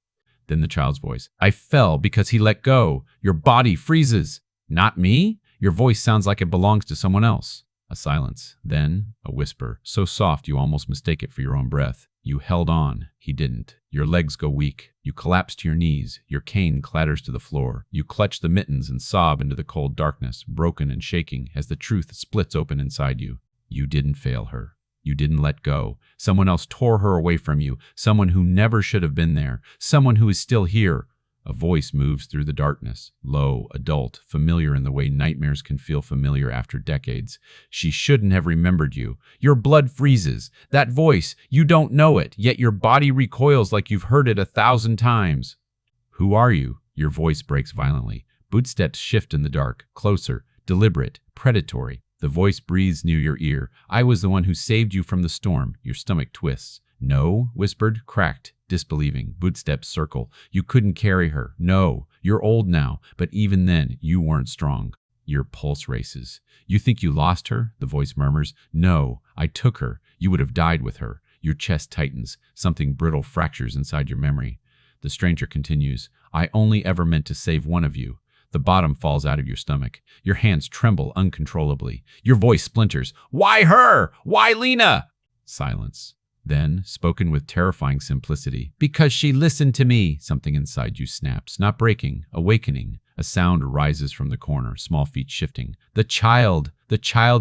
Then the child's voice. "I fell because he let go." Your body freezes. "Not me?" Your voice sounds like it belongs to someone else. A silence. Then a whisper, so soft you almost mistake it for your own breath. You held on. He didn't. Your legs go weak. You collapse to your knees. Your cane clatters to the floor. You clutch the mittens and sob into the cold darkness, broken and shaking as the truth splits open inside you. You didn't fail her. You didn't let go. Someone else tore her away from you. Someone who never should have been there. Someone who is still here. A voice moves through the darkness. Low, adult, familiar in the way nightmares can feel familiar after decades. "She shouldn't have remembered you." Your blood freezes. That voice, you don't know it, yet your body recoils like you've heard it 1,000 times. "Who are you?" Your voice breaks violently. Footsteps shift in the dark. Closer, deliberate, predatory. The voice breathes near your ear. "I was the one who saved you from the storm." Your stomach twists. "No," whispered, cracked, disbelieving. Footsteps circle. "You couldn't carry her." "No, you're old now, but even then, you weren't strong." Your pulse races. "You think you lost her?" The voice murmurs. "No, I took her. You would have died with her." Your chest tightens. Something brittle fractures inside your memory. The stranger continues. "I only ever meant to save one of you." The bottom falls out of your stomach. Your hands tremble uncontrollably. Your voice splinters. "Why her? Why Lena?" Silence. Then, spoken with terrifying simplicity, "Because she listened to me." Something inside you snaps, not breaking, awakening. A sound rises from the corner, small feet shifting. The child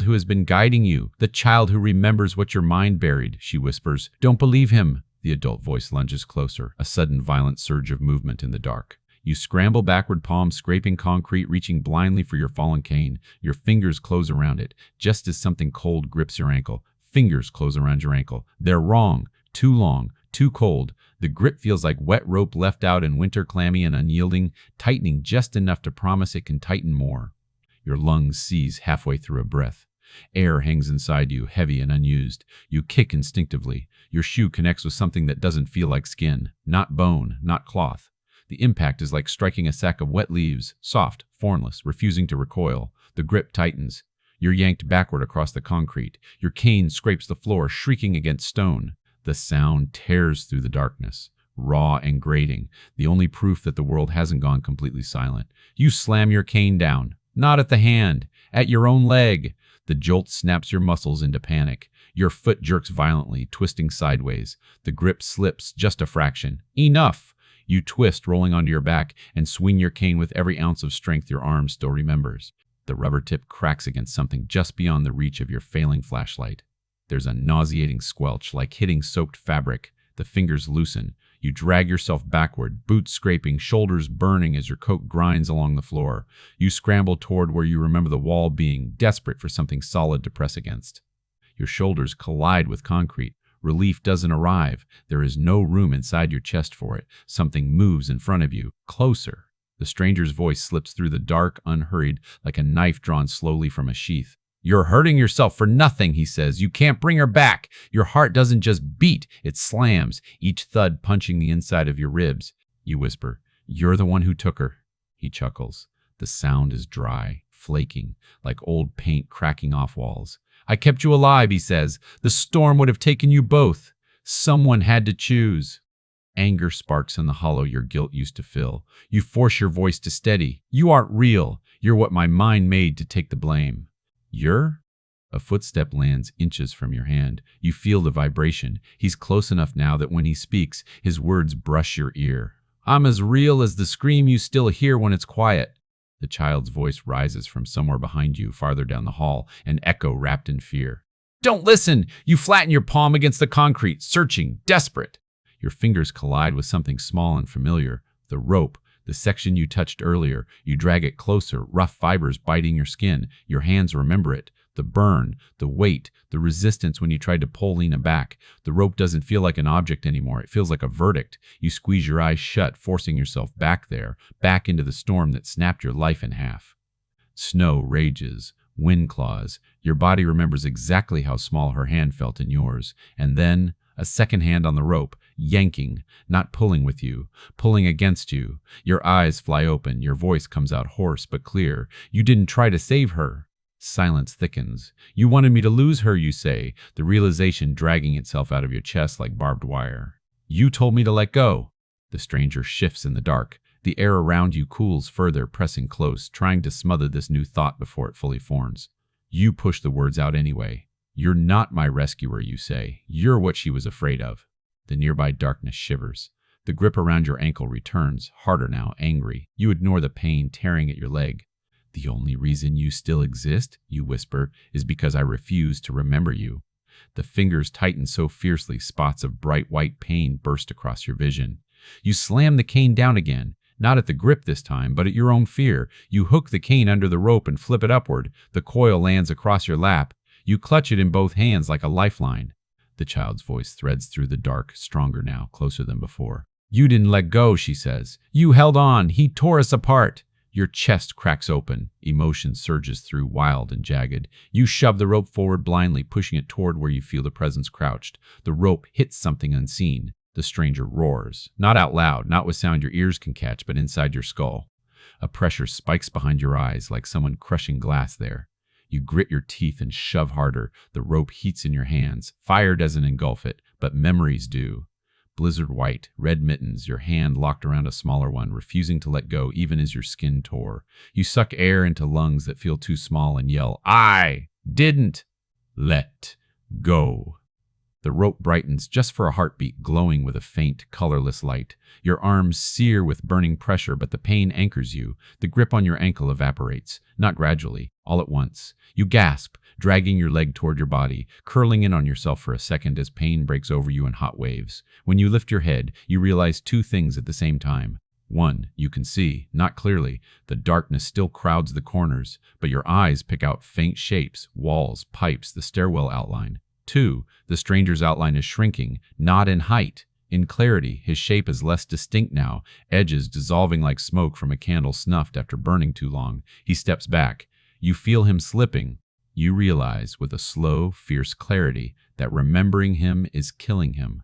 who has been guiding you, the child who remembers what your mind buried," she whispers. "Don't believe him." The adult voice lunges closer, a sudden violent surge of movement in the dark. You scramble backward, palms scraping concrete, reaching blindly for your fallen cane. Your fingers close around it, just as something cold grips your ankle. Fingers close around your ankle. They're wrong, too long, too cold. The grip feels like wet rope left out in winter, clammy and unyielding, tightening just enough to promise it can tighten more. Your lungs seize halfway through a breath. Air hangs inside you, heavy and unused. You kick instinctively. Your shoe connects with something that doesn't feel like skin, not bone, not cloth. The impact is like striking a sack of wet leaves, soft, formless, refusing to recoil. The grip tightens. You're yanked backward across the concrete. Your cane scrapes the floor, shrieking against stone. The sound tears through the darkness. raw and grating, the only proof that the world hasn't gone completely silent. You slam your cane down, not at the hand, at your own leg. The jolt snaps your muscles into panic. Your foot jerks violently, twisting sideways. The grip slips just a fraction. Enough! You twist, rolling onto your back, and swing your cane with every ounce of strength your arm still remembers. The rubber tip cracks against something just beyond the reach of your failing flashlight. There's a nauseating squelch, like hitting soaked fabric. The fingers loosen. You drag yourself backward, boots scraping, shoulders burning as your coat grinds along the floor. You scramble toward where you remember the wall being, desperate for something solid to press against. Your shoulders collide with concrete. Relief doesn't arrive. There is no room inside your chest for it. Something moves in front of you, closer. The stranger's voice slips through the dark, unhurried, like a knife drawn slowly from a sheath. "You're hurting yourself for nothing," he says. "You can't bring her back. Your heart doesn't just beat, it slams, each thud punching the inside of your ribs." You whisper, "You're the one who took her." He chuckles. The sound is dry, flaking, like old paint cracking off walls. "I kept you alive," he says. "The storm would have taken you both. Someone had to choose." Anger sparks in the hollow your guilt used to fill. You force your voice to steady. "You aren't real. You're what my mind made to take the blame." "You're?" A footstep lands inches from your hand. You feel the vibration. He's close enough now that when he speaks, his words brush your ear. "I'm as real as the scream you still hear when it's quiet." The child's voice rises from somewhere behind you, farther down the hall, an echo wrapped in fear. "Don't listen!" You flatten your palm against the concrete, searching, desperate. Your fingers collide with something small and familiar. The rope, the section you touched earlier. You drag it closer, rough fibers biting your skin. Your hands remember it. The burn, the weight, the resistance when you tried to pull Lena back. The rope doesn't feel like an object anymore. It feels like a verdict. You squeeze your eyes shut, forcing yourself back there, back into the storm that snapped your life in half. Snow rages, wind claws. Your body remembers exactly how small her hand felt in yours. And then a second hand on the rope, yanking, not pulling with you, pulling against you. Your eyes fly open. Your voice comes out hoarse but clear. "You didn't try to save her." Silence thickens. "You wanted me to lose her," you say, the realization dragging itself out of your chest like barbed wire. "You told me to let go." The stranger shifts in the dark. The air around you cools further, pressing close, trying to smother this new thought before it fully forms. You push the words out anyway. "You're not my rescuer," you say. "You're what she was afraid of." The nearby darkness shivers. The grip around your ankle returns, harder now, angry. You ignore the pain tearing at your leg. "The only reason you still exist," you whisper, "is because I refuse to remember you." The fingers tighten so fiercely, spots of bright white pain burst across your vision. You slam the cane down again, not at the grip this time, but at your own fear. You hook the cane under the rope and flip it upward. The coil lands across your lap. You clutch it in both hands like a lifeline. The child's voice threads through the dark, stronger now, closer than before. "You didn't let go," she says. "You held on. He tore us apart." Your chest cracks open. Emotion surges through, wild and jagged. You shove the rope forward blindly, pushing it toward where you feel the presence crouched. The rope hits something unseen. The stranger roars. Not out loud, not with sound your ears can catch, but inside your skull. A pressure spikes behind your eyes, like someone crushing glass there. You grit your teeth and shove harder. The rope heats in your hands. Fire doesn't engulf it, but memories do. Blizzard white, red mittens, your hand locked around a smaller one, refusing to let go even as your skin tore. You suck air into lungs that feel too small and yell, "I didn't let go." The rope brightens just for a heartbeat, glowing with a faint, colorless light. Your arms sear with burning pressure, but the pain anchors you. The grip on your ankle evaporates, not gradually, all at once. You gasp, dragging your leg toward your body, curling in on yourself for a second as pain breaks over you in hot waves. When you lift your head, you realize two things at the same time. One, you can see, not clearly. The darkness still crowds the corners, but your eyes pick out faint shapes, walls, pipes, the stairwell outline. Two, the stranger's outline is shrinking, not in height. In clarity, his shape is less distinct now, edges dissolving like smoke from a candle snuffed after burning too long. He steps back. You feel him slipping. You realize, with a slow, fierce clarity, that remembering him is killing him.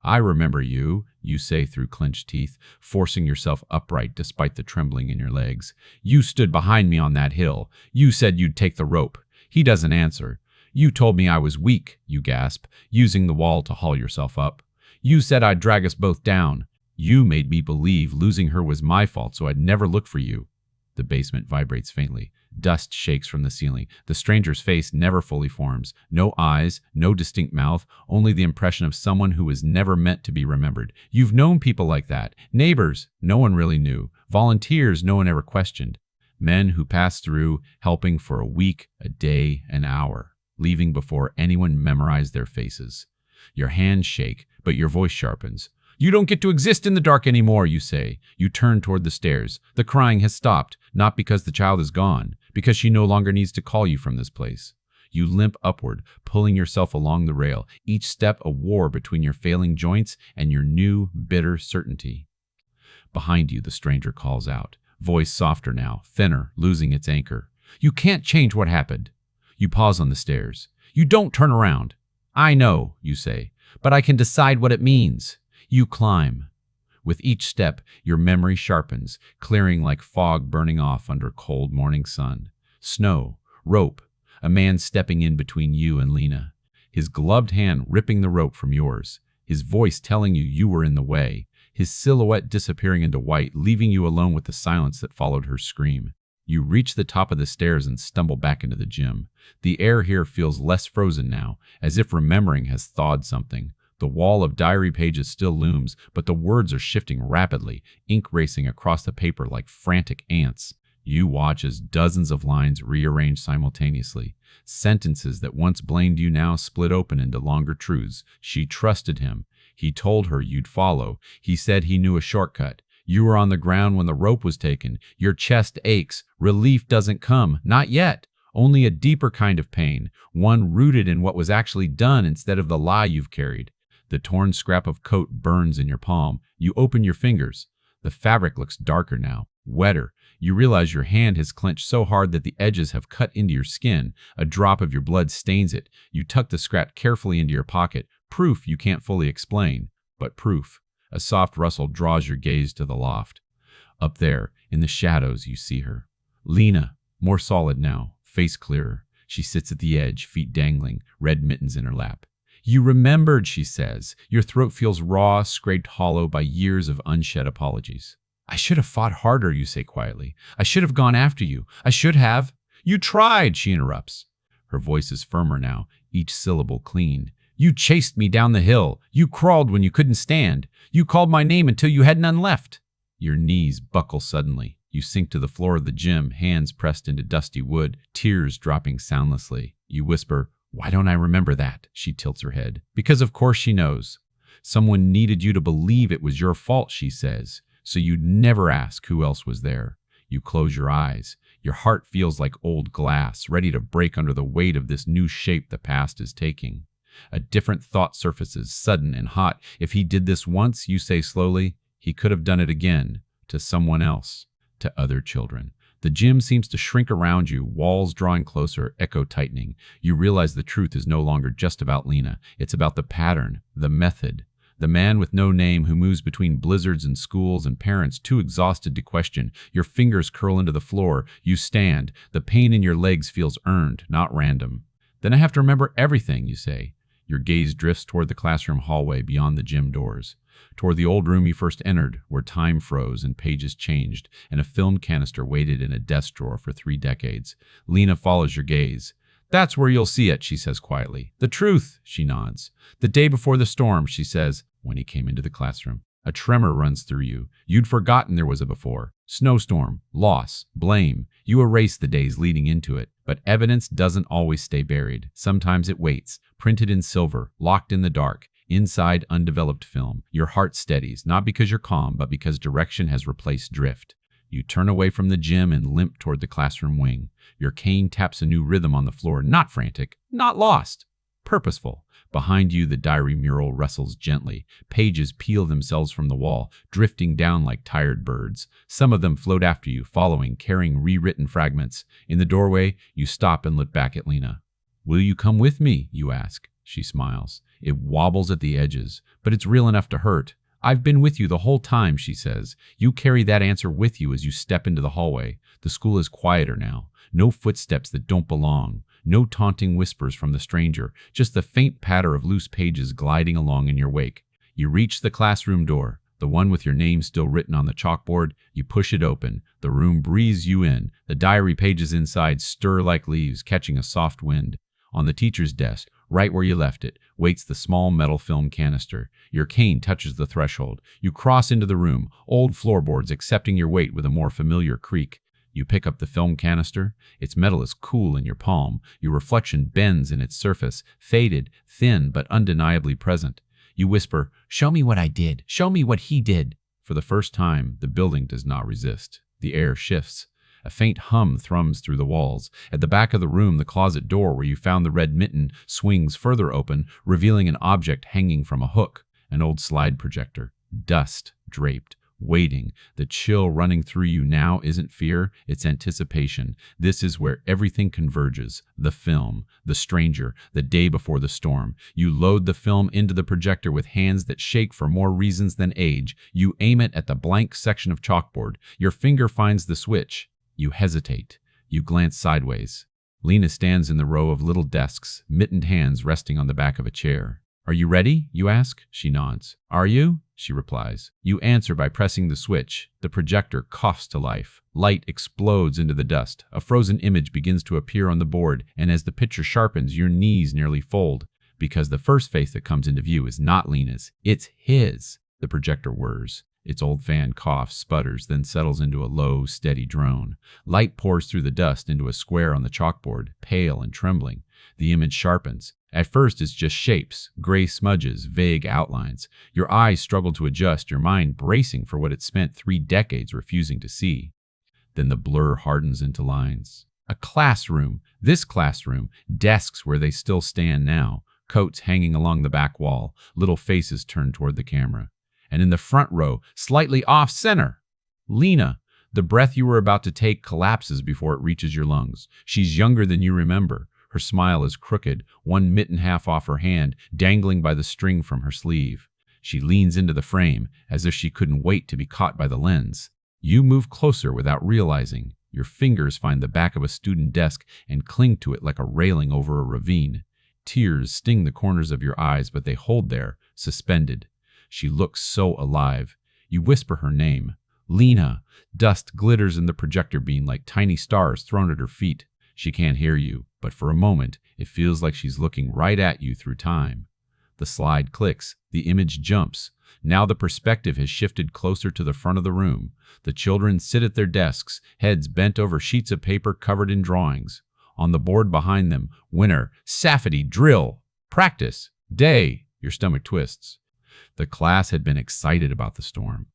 "I remember you," you say through clenched teeth, forcing yourself upright despite the trembling in your legs. "You stood behind me on that hill. You said you'd take the rope." He doesn't answer. "You told me I was weak," you gasp, using the wall to haul yourself up. You said I'd drag us both down. You made me believe losing her was my fault, so I'd never look for you." The basement vibrates faintly. Dust shakes from the ceiling. The stranger's face never fully forms. No eyes, no distinct mouth, only the impression of someone who was never meant to be remembered. You've known people like that. Neighbors, no one really knew. Volunteers, no one ever questioned. Men who passed through, helping for a week, a day, an hour, leaving before anyone memorized their faces. Your hands shake, but your voice sharpens. "You don't get to exist in the dark anymore," you say. You turn toward the stairs. The crying has stopped, not because the child is gone, because she no longer needs to call you from this place. You limp upward, pulling yourself along the rail, each step a war between your failing joints and your new, bitter certainty. Behind you, the stranger calls out, voice softer now, thinner, losing its anchor. "You can't change what happened." You pause on the stairs. "You don't turn around." "I know," you say, "but I can decide what it means." You climb. With each step, your memory sharpens, clearing like fog burning off under cold morning sun. Snow, rope, a man stepping in between you and Lena, his gloved hand ripping the rope from yours, his voice telling you were in the way, his silhouette disappearing into white, leaving you alone with the silence that followed her scream. You reach the top of the stairs and stumble back into the gym. The air here feels less frozen now, as if remembering has thawed something. The wall of diary pages still looms, but the words are shifting rapidly, ink racing across the paper like frantic ants. You watch as dozens of lines rearrange simultaneously. Sentences that once blamed you now split open into longer truths. She trusted him. He told her you'd follow. He said he knew a shortcut. You were on the ground when the rope was taken. Your chest aches. Relief doesn't come. Not yet. Only a deeper kind of pain, one rooted in what was actually done instead of the lie you've carried. The torn scrap of coat burns in your palm. You open your fingers. The fabric looks darker now, wetter. You realize your hand has clenched so hard that the edges have cut into your skin. A drop of your blood stains it. You tuck the scrap carefully into your pocket. Proof you can't fully explain, but proof. A soft rustle draws your gaze to the loft. Up there, in the shadows, you see her. Lena, more solid now, face clearer. She sits at the edge, feet dangling, red mittens in her lap. "You remembered," she says. Your throat feels raw, scraped hollow by years of unshed apologies. "I should have fought harder," you say quietly. "I should have gone after you. I should have." "You tried," she interrupts. Her voice is firmer now, each syllable clean. "You chased me down the hill. You crawled when you couldn't stand. You called my name until you had none left." Your knees buckle suddenly. You sink to the floor of the gym, hands pressed into dusty wood, tears dropping soundlessly. You whisper, "Why don't I remember that?" She tilts her head. "Because of course she knows. Someone needed you to believe it was your fault," she says, "so you'd never ask who else was there." You close your eyes. Your heart feels like old glass, ready to break under the weight of this new shape the past is taking. A different thought surfaces, sudden and hot. If he did this once, you say slowly, he could have done it again, to someone else, to other children. The gym seems to shrink around you, walls drawing closer, echo tightening. You realize the truth is no longer just about Lena. It's about the pattern, the method. The man with no name who moves between blizzards and schools and parents too exhausted to question. Your fingers curl into the floor. You stand. The pain in your legs feels earned, not random. "Then I have to remember everything," you say. Your gaze drifts toward the classroom hallway beyond the gym doors, toward the old room you first entered, where time froze and pages changed, and a film canister waited in a desk drawer for 3 decades. Lena follows your gaze. "That's where you'll see it," she says quietly. "The truth," she nods. "The day before the storm," she says, when he came into the classroom. A tremor runs through you. You'd forgotten there was a before. Snowstorm, loss, blame. You erase the days leading into it. But evidence doesn't always stay buried. Sometimes it waits, printed in silver, locked in the dark, inside undeveloped film. Your heart steadies, not because you're calm, but because direction has replaced drift. You turn away from the gym and limp toward the classroom wing. Your cane taps a new rhythm on the floor, not frantic, not lost, purposeful. Behind you, the diary mural wrestles gently. Pages peel themselves from the wall, drifting down like tired birds. Some of them float after you, following, carrying rewritten fragments. In the doorway, you stop and look back at Lena. "Will you come with me?" you ask. She smiles. It wobbles at the edges, but it's real enough to hurt. "I've been with you the whole time," she says. You carry that answer with you as you step into the hallway. The school is quieter now. No footsteps that don't belong. No taunting whispers from the stranger. Just the faint patter of loose pages gliding along in your wake. You reach the classroom door, the one with your name still written on the chalkboard. You push it open. The room breathes you in. The diary pages inside stir like leaves, catching a soft wind. On the teacher's desk, right where you left it, waits the small metal film canister. Your cane touches the threshold. You cross into the room, old floorboards accepting your weight with a more familiar creak. You pick up the film canister. Its metal is cool in your palm. Your reflection bends in its surface, faded, thin, but undeniably present. You whisper, "Show me what I did. Show me what he did." For the first time, the building does not resist. The air shifts. A faint hum thrums through the walls. At the back of the room, the closet door where you found the red mitten swings further open, revealing an object hanging from a hook, an old slide projector. Dust draped. Waiting. The chill running through you now isn't fear, it's anticipation. This is where everything converges. The film, the stranger, the day before the storm. You load the film into the projector with hands that shake for more reasons than age. You aim it at the blank section of chalkboard. Your finger finds the switch. You hesitate. You glance sideways. Lena stands in the row of little desks, mittened hands resting on the back of a chair. "Are you ready?" you ask. She nods. "Are you?" she replies. You answer by pressing the switch. The projector coughs to life. Light explodes into the dust. A frozen image begins to appear on the board, and as the picture sharpens, your knees nearly fold. Because the first face that comes into view is not Lena's. It's his. The projector whirs. Its old fan coughs, sputters, then settles into a low, steady drone. Light pours through the dust into a square on the chalkboard, pale and trembling. The image sharpens. At first, it's just shapes, gray smudges, vague outlines. Your eyes struggle to adjust, your mind bracing for what it spent 3 decades refusing to see. Then the blur hardens into lines. A classroom. This classroom. Desks where they still stand now. Coats hanging along the back wall. Little faces turned toward the camera. And in the front row, slightly off-center, Lena. The breath you were about to take collapses before it reaches your lungs. She's younger than you remember. Her smile is crooked, one mitten half off her hand, dangling by the string from her sleeve. She leans into the frame, as if she couldn't wait to be caught by the lens. You move closer without realizing. Your fingers find the back of a student desk and cling to it like a railing over a ravine. Tears sting the corners of your eyes, but they hold there, suspended. She looks so alive. You whisper her name. Lena. Dust glitters in the projector beam like tiny stars thrown at her feet. She can't hear you, but for a moment, it feels like she's looking right at you through time. The slide clicks. The image jumps. Now the perspective has shifted closer to the front of the room. The children sit at their desks, heads bent over sheets of paper covered in drawings. On the board behind them, winter, safety, drill, practice, day. Your stomach twists. The class had been excited about the storm.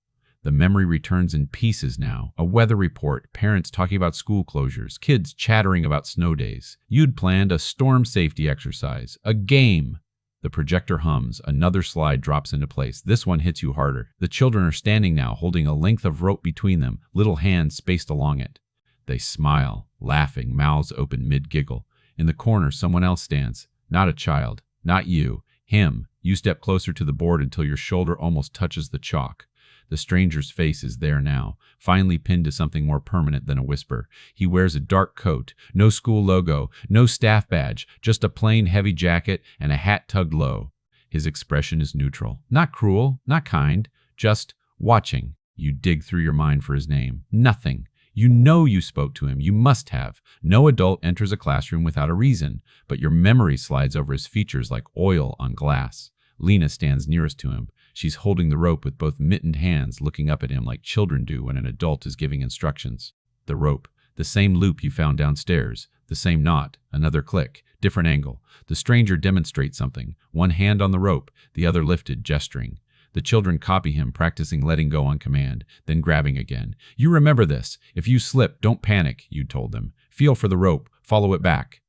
The memory returns in pieces now. A weather report, parents talking about school closures, kids chattering about snow days. You'd planned a storm safety exercise, a game. The projector hums. Another slide drops into place. This one hits you harder. The children are standing now, holding a length of rope between them, little hands spaced along it. They smile, laughing, mouths open mid-giggle. In the corner, someone else stands. Not a child. Not you. Him. You step closer to the board until your shoulder almost touches the chalk. The stranger's face is there now, finally pinned to something more permanent than a whisper. He wears a dark coat, no school logo, no staff badge, just a plain heavy jacket and a hat tugged low. His expression is neutral, not cruel, not kind, just watching. You dig through your mind for his name. Nothing. You know you spoke to him. You must have. No adult enters a classroom without a reason, but your memory slides over his features like oil on glass. Lena stands nearest to him. She's holding the rope with both mittened hands, looking up at him like children do when an adult is giving instructions. The rope, the same loop you found downstairs, the same knot, another click, different angle. The stranger demonstrates something, one hand on the rope, the other lifted, gesturing. The children copy him, practicing letting go on command, then grabbing again. You remember this. If you slip, don't panic, you told them. Feel for the rope, follow it back.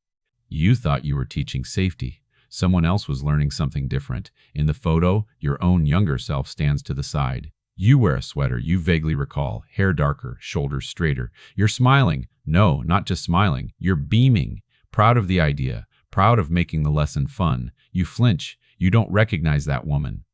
You thought you were teaching safety. Someone else was learning something different. In the photo, your own younger self stands to the side. You wear a sweater, you vaguely recall, hair darker, shoulders straighter. You're smiling. No, not just smiling. You're beaming, proud of the idea, proud of making the lesson fun. You flinch. You don't recognize that woman.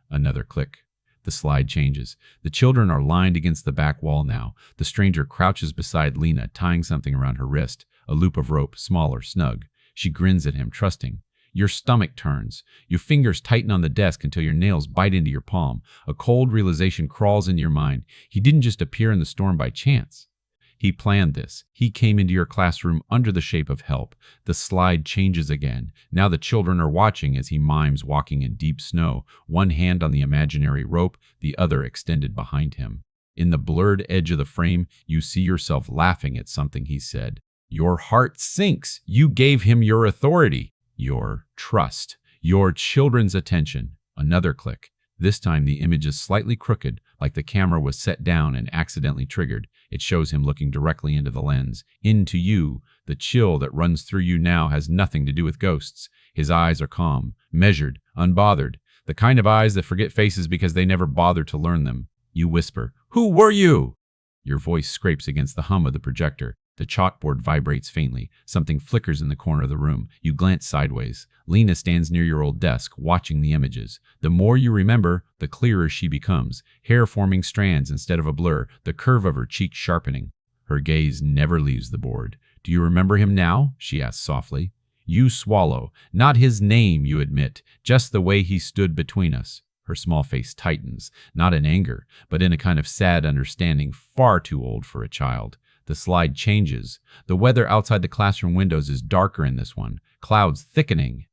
Another click. The slide changes. The children are lined against the back wall now. The stranger crouches beside Lena, tying something around her wrist, a loop of rope, smaller, snug. She grins at him, trusting. Your stomach turns. Your fingers tighten on the desk until your nails bite into your palm. A cold realization crawls into your mind. He didn't just appear in the storm by chance. He planned this. He came into your classroom under the shape of help. The slide changes again. Now the children are watching as he mimes walking in deep snow, one hand on the imaginary rope, the other extended behind him. In the blurred edge of the frame, you see yourself laughing at something he said. Your heart sinks. You gave him your authority, your trust, your children's attention. Another click. This time the image is slightly crooked, like the camera was set down and accidentally triggered. It shows him looking directly into the lens, into you. The chill that runs through you now has nothing to do with ghosts. His eyes are calm, measured, unbothered. The kind of eyes that forget faces because they never bothered to learn them. You whisper, "Who were you?" Your voice scrapes against the hum of the projector. The chalkboard vibrates faintly. Something flickers in the corner of the room. You glance sideways. Lena stands near your old desk, watching the images. The more you remember, the clearer she becomes. Hair forming strands instead of a blur, the curve of her cheek sharpening. Her gaze never leaves the board. "Do you remember him now?" she asks softly. You swallow. Not his name, you admit, just the way he stood between us. Her small face tightens, not in anger, but in a kind of sad understanding, far too old for a child. The slide changes. The weather outside the classroom windows is darker in this one, clouds thickening.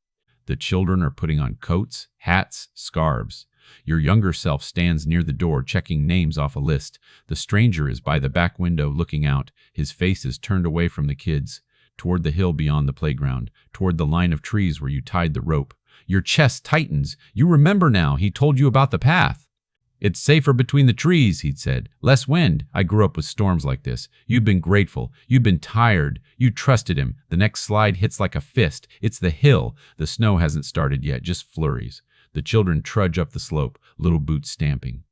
The children are putting on coats, hats, scarves. Your younger self stands near the door, checking names off a list. The stranger is by the back window looking out. His face is turned away from the kids, toward the hill beyond the playground, toward the line of trees where you tied the rope. Your chest tightens. You remember now. He told you about the path. "It's safer between the trees," he'd said. "Less wind. I grew up with storms like this. You've been grateful. You've been tired. You trusted him." The next slide hits like a fist. It's the hill. The snow hasn't started yet, just flurries. The children trudge up the slope, little boots stamping.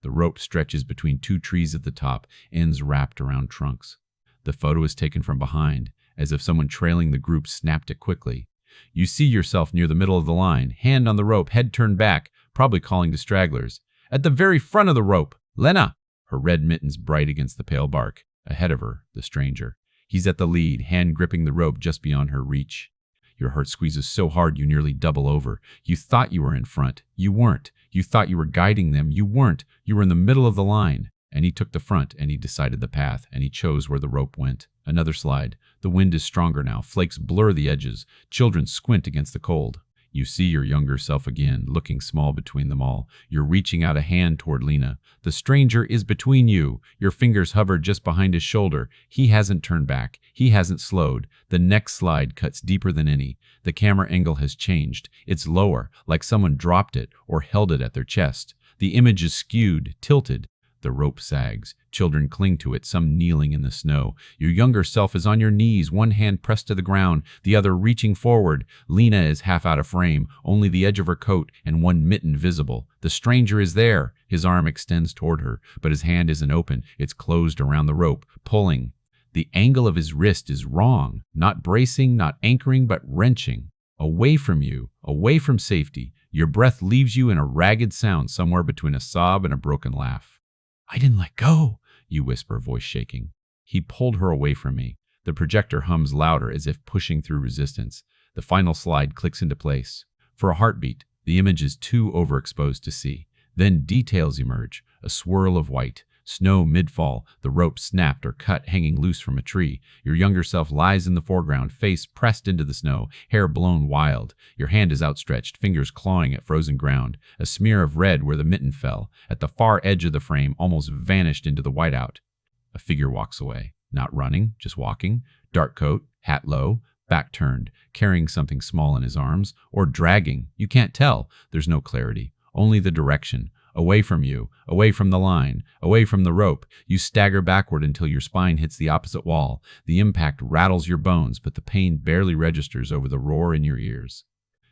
The rope stretches between two trees at the top, ends wrapped around trunks. The photo is taken from behind, as if someone trailing the group snapped it quickly. You see yourself near the middle of the line, hand on the rope, head turned back, probably calling to stragglers. At the very front of the rope, "Lena!" Her red mittens bright against the pale bark. Ahead of her, the stranger. He's at the lead, hand gripping the rope just beyond her reach. Your heart squeezes so hard you nearly double over. You thought you were in front. You weren't. You thought you were guiding them. You weren't. You were in the middle of the line. And he took the front, and he decided the path, and he chose where the rope went. Another slide. The wind is stronger now. Flakes blur the edges. Children squint against the cold. You see your younger self again, looking small between them all. You're reaching out a hand toward Lena. The stranger is between you. Your fingers hover just behind his shoulder. He hasn't turned back. He hasn't slowed. The next slide cuts deeper than any. The camera angle has changed. It's lower, like someone dropped it or held it at their chest. The image is skewed, tilted. The rope sags. Children cling to it, some kneeling in the snow. Your younger self is on your knees, one hand pressed to the ground, the other reaching forward. Lena is half out of frame, only the edge of her coat and one mitten visible. The stranger is there. His arm extends toward her, but his hand isn't open. It's closed around the rope, pulling. The angle of his wrist is wrong. Not bracing, not anchoring, but wrenching. Away from you, away from safety. Your breath leaves you in a ragged sound somewhere between a sob and a broken laugh. "I didn't let go," you whisper, voice shaking. He pulled her away from me. The projector hums louder, as if pushing through resistance. The final slide clicks into place. For a heartbeat, the image is too overexposed to see. Then details emerge, a swirl of white. Snow mid-fall, the rope snapped or cut hanging loose from a tree. Your younger self lies in the foreground, face pressed into the snow, hair blown wild. Your hand is outstretched, fingers clawing at frozen ground. A smear of red where the mitten fell. At the far edge of the frame, almost vanished into the whiteout. A figure walks away. Not running, just walking. Dark coat, hat low, back turned, carrying something small in his arms. Or dragging. You can't tell. There's no clarity. Only the direction. Away from you, away from the line, away from the rope. You stagger backward until your spine hits the opposite wall. The impact rattles your bones, but the pain barely registers over the roar in your ears.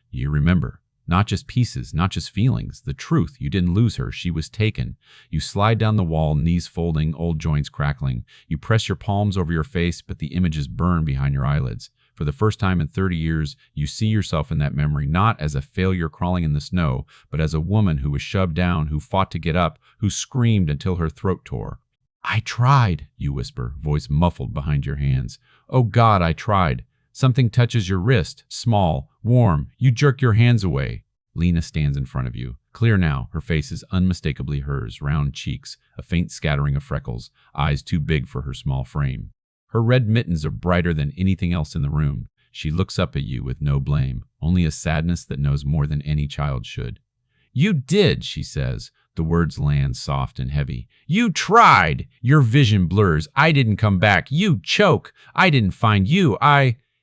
You remember. Not just pieces, not just feelings. The truth. You didn't lose her. She was taken. You slide down the wall, knees folding, old joints crackling. You press your palms over your face, but the images burn behind your eyelids. For the first time in 30 years, you see yourself in that memory not as a failure crawling in the snow, but as a woman who was shoved down, who fought to get up, who screamed until her throat tore. "I tried," you whisper, voice muffled behind your hands. "Oh God, I tried." Something touches your wrist, small, warm. You jerk your hands away. Lena stands in front of you. Clear now, her face is unmistakably hers, round cheeks, a faint scattering of freckles, eyes too big for her small frame. Her red mittens are brighter than anything else in the room. She looks up at you with no blame, only a sadness that knows more than any child should. You did, she says. The words land soft and heavy. You tried! Your vision blurs. I didn't come back. You choke. I didn't find you.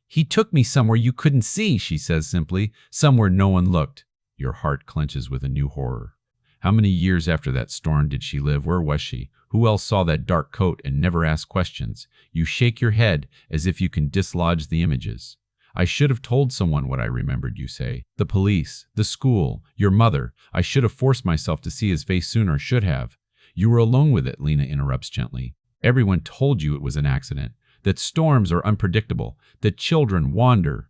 He took me somewhere you couldn't see, she says simply, somewhere no one looked. Your heart clenches with a new horror. How many years after that storm did she live? Where was she? Who else saw that dark coat and never asked questions? You shake your head as if you can dislodge the images. I should have told someone what I remembered, you say. The police, the school, your mother. I should have forced myself to see his face sooner, should have. You were alone with it, Lena interrupts gently. Everyone told you it was an accident, that storms are unpredictable, that children wander.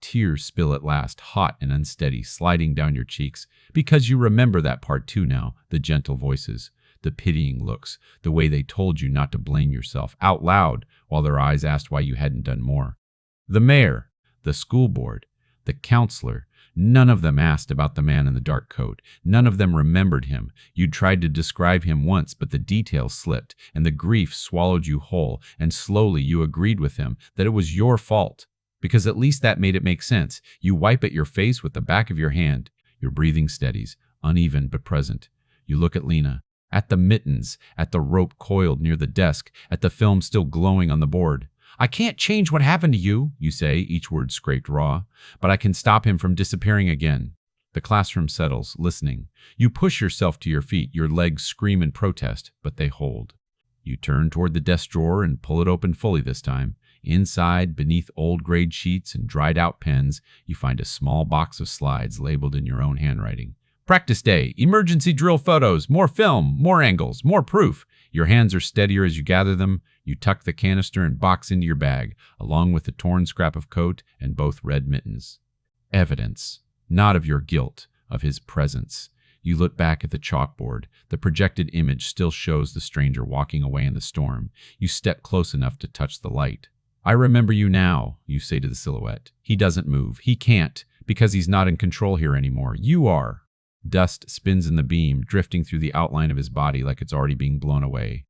Tears spill at last, hot and unsteady, sliding down your cheeks, because you remember that part too now, the gentle voices, the pitying looks, the way they told you not to blame yourself, out loud, while their eyes asked why you hadn't done more. The mayor, the school board, the counselor, none of them asked about the man in the dark coat. None of them remembered him. You'd tried to describe him once, but the details slipped, and the grief swallowed you whole, and slowly you agreed with him that it was your fault. Because at least that made it make sense. You wipe at your face with the back of your hand. Your breathing steadies, uneven but present. You look at Lena, at the mittens, at the rope coiled near the desk, at the film still glowing on the board. I can't change what happened to you, you say, each word scraped raw, but I can stop him from disappearing again. The classroom settles, listening. You push yourself to your feet, your legs scream in protest, but they hold. You turn toward the desk drawer and pull it open fully this time. Inside, beneath old grade sheets and dried-out pens, you find a small box of slides labeled in your own handwriting. Practice day, emergency drill photos, more film, more angles, more proof. Your hands are steadier as you gather them. You tuck the canister and box into your bag, along with the torn scrap of coat and both red mittens. Evidence, not of your guilt, of his presence. You look back at the chalkboard. The projected image still shows the stranger walking away in the storm. You step close enough to touch the light. I remember you now, you say to the silhouette. He doesn't move. He can't, because he's not in control here anymore. You are. Dust spins in the beam, drifting through the outline of his body like it's already being blown away.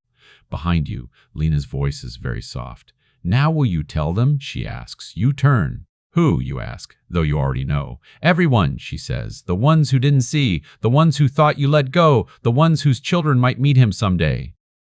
Behind you, Lena's voice is very soft. Now will you tell them? She asks. You turn. Who, you ask, though you already know. Everyone, she says. The ones who didn't see, the ones who thought you let go, the ones whose children might meet him someday.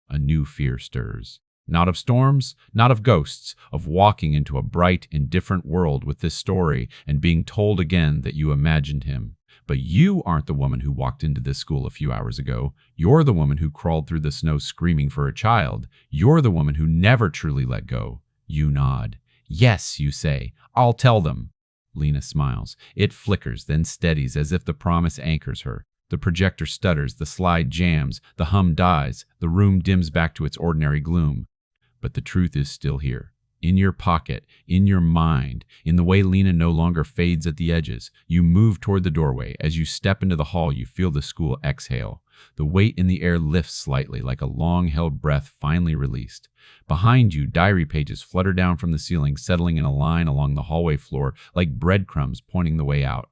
A new fear stirs. Not of storms, not of ghosts, of walking into a bright, indifferent world with this story and being told again that you imagined him. But you aren't the woman who walked into this school a few hours ago. You're the woman who crawled through the snow screaming for a child. You're the woman who never truly let go. You nod. Yes, you say. I'll tell them. Lena smiles. It flickers, then steadies as if the promise anchors her. The projector stutters, the slide jams, the hum dies, the room dims back to its ordinary gloom. But the truth is still here. In your pocket, in your mind, in the way Lena no longer fades at the edges. You move toward the doorway. As you step into the hall, you feel the school exhale. The weight in the air lifts slightly, like a long-held breath finally released. Behind you, diary pages flutter down from the ceiling, settling in a line along the hallway floor, like breadcrumbs pointing the way out.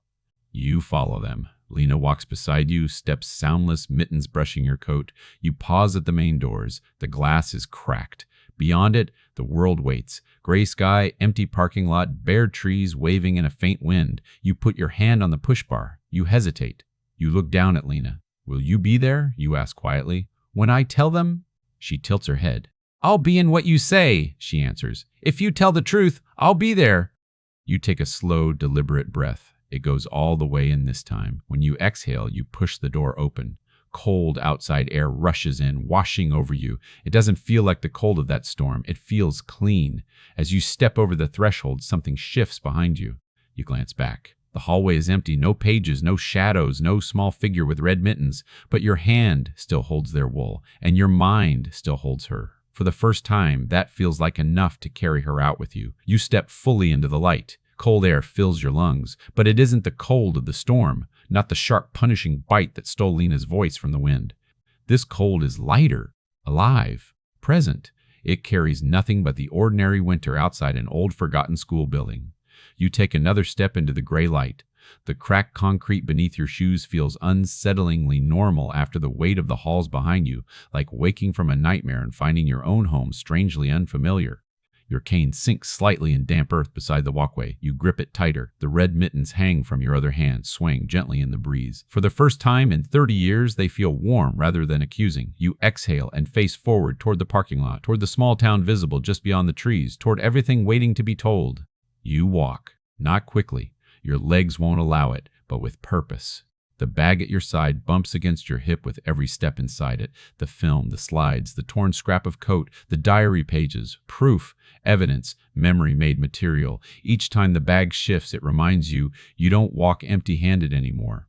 You follow them. Lena walks beside you, steps soundless, mittens brushing your coat. You pause at the main doors. The glass is cracked. Beyond it, the world waits. Gray sky, empty parking lot, bare trees waving in a faint wind. You put your hand on the push bar. You hesitate. You look down at Lena. Will you be there? You ask quietly. When I tell them? She tilts her head. I'll be in what you say, she answers. If you tell the truth, I'll be there. You take a slow, deliberate breath. It goes all the way in this time. When you exhale, you push the door open. Cold outside air rushes in, washing over you. It doesn't feel like the cold of that storm. It feels clean. As you step over the threshold, something shifts behind you. You glance back. The hallway is empty. No pages, no shadows, no small figure with red mittens. But your hand still holds their wool, and your mind still holds her. For the first time, that feels like enough to carry her out with you. You step fully into the light. Cold air fills your lungs, but it isn't the cold of the storm. Not the sharp, punishing bite that stole Lena's voice from the wind. This cold is lighter, alive, present. It carries nothing but the ordinary winter outside an old forgotten school building. You take another step into the gray light. The cracked concrete beneath your shoes feels unsettlingly normal after the weight of the halls behind you, like waking from a nightmare and finding your own home strangely unfamiliar. Your cane sinks slightly in damp earth beside the walkway. You grip it tighter. The red mittens hang from your other hand, swaying gently in the breeze. For the first time in 30 years, they feel warm rather than accusing. You exhale and face forward toward the parking lot, toward the small town visible just beyond the trees, toward everything waiting to be told. You walk, not quickly. Your legs won't allow it, but with purpose. The bag at your side bumps against your hip with every step inside it. The film, the slides, the torn scrap of coat, the diary pages, proof, evidence, memory-made material. Each time the bag shifts, it reminds you you don't walk empty-handed anymore.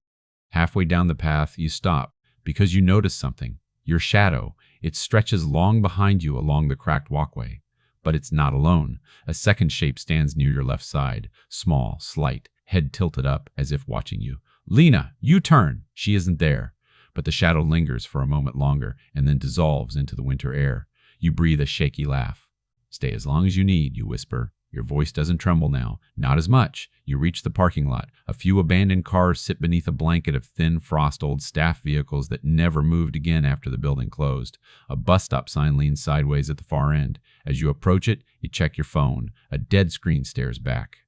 Halfway down the path, you stop because you notice something. Your shadow. It stretches long behind you along the cracked walkway. But it's not alone. A second shape stands near your left side, small, slight, head tilted up as if watching you. Lena, you turn. She isn't there. But the shadow lingers for a moment longer and then dissolves into the winter air. You breathe a shaky laugh. Stay as long as you need, you whisper. Your voice doesn't tremble now. Not as much. You reach the parking lot. A few abandoned cars sit beneath a blanket of thin frost old staff vehicles that never moved again after the building closed. A bus stop sign leans sideways at the far end. As you approach it, you check your phone. A dead screen stares back.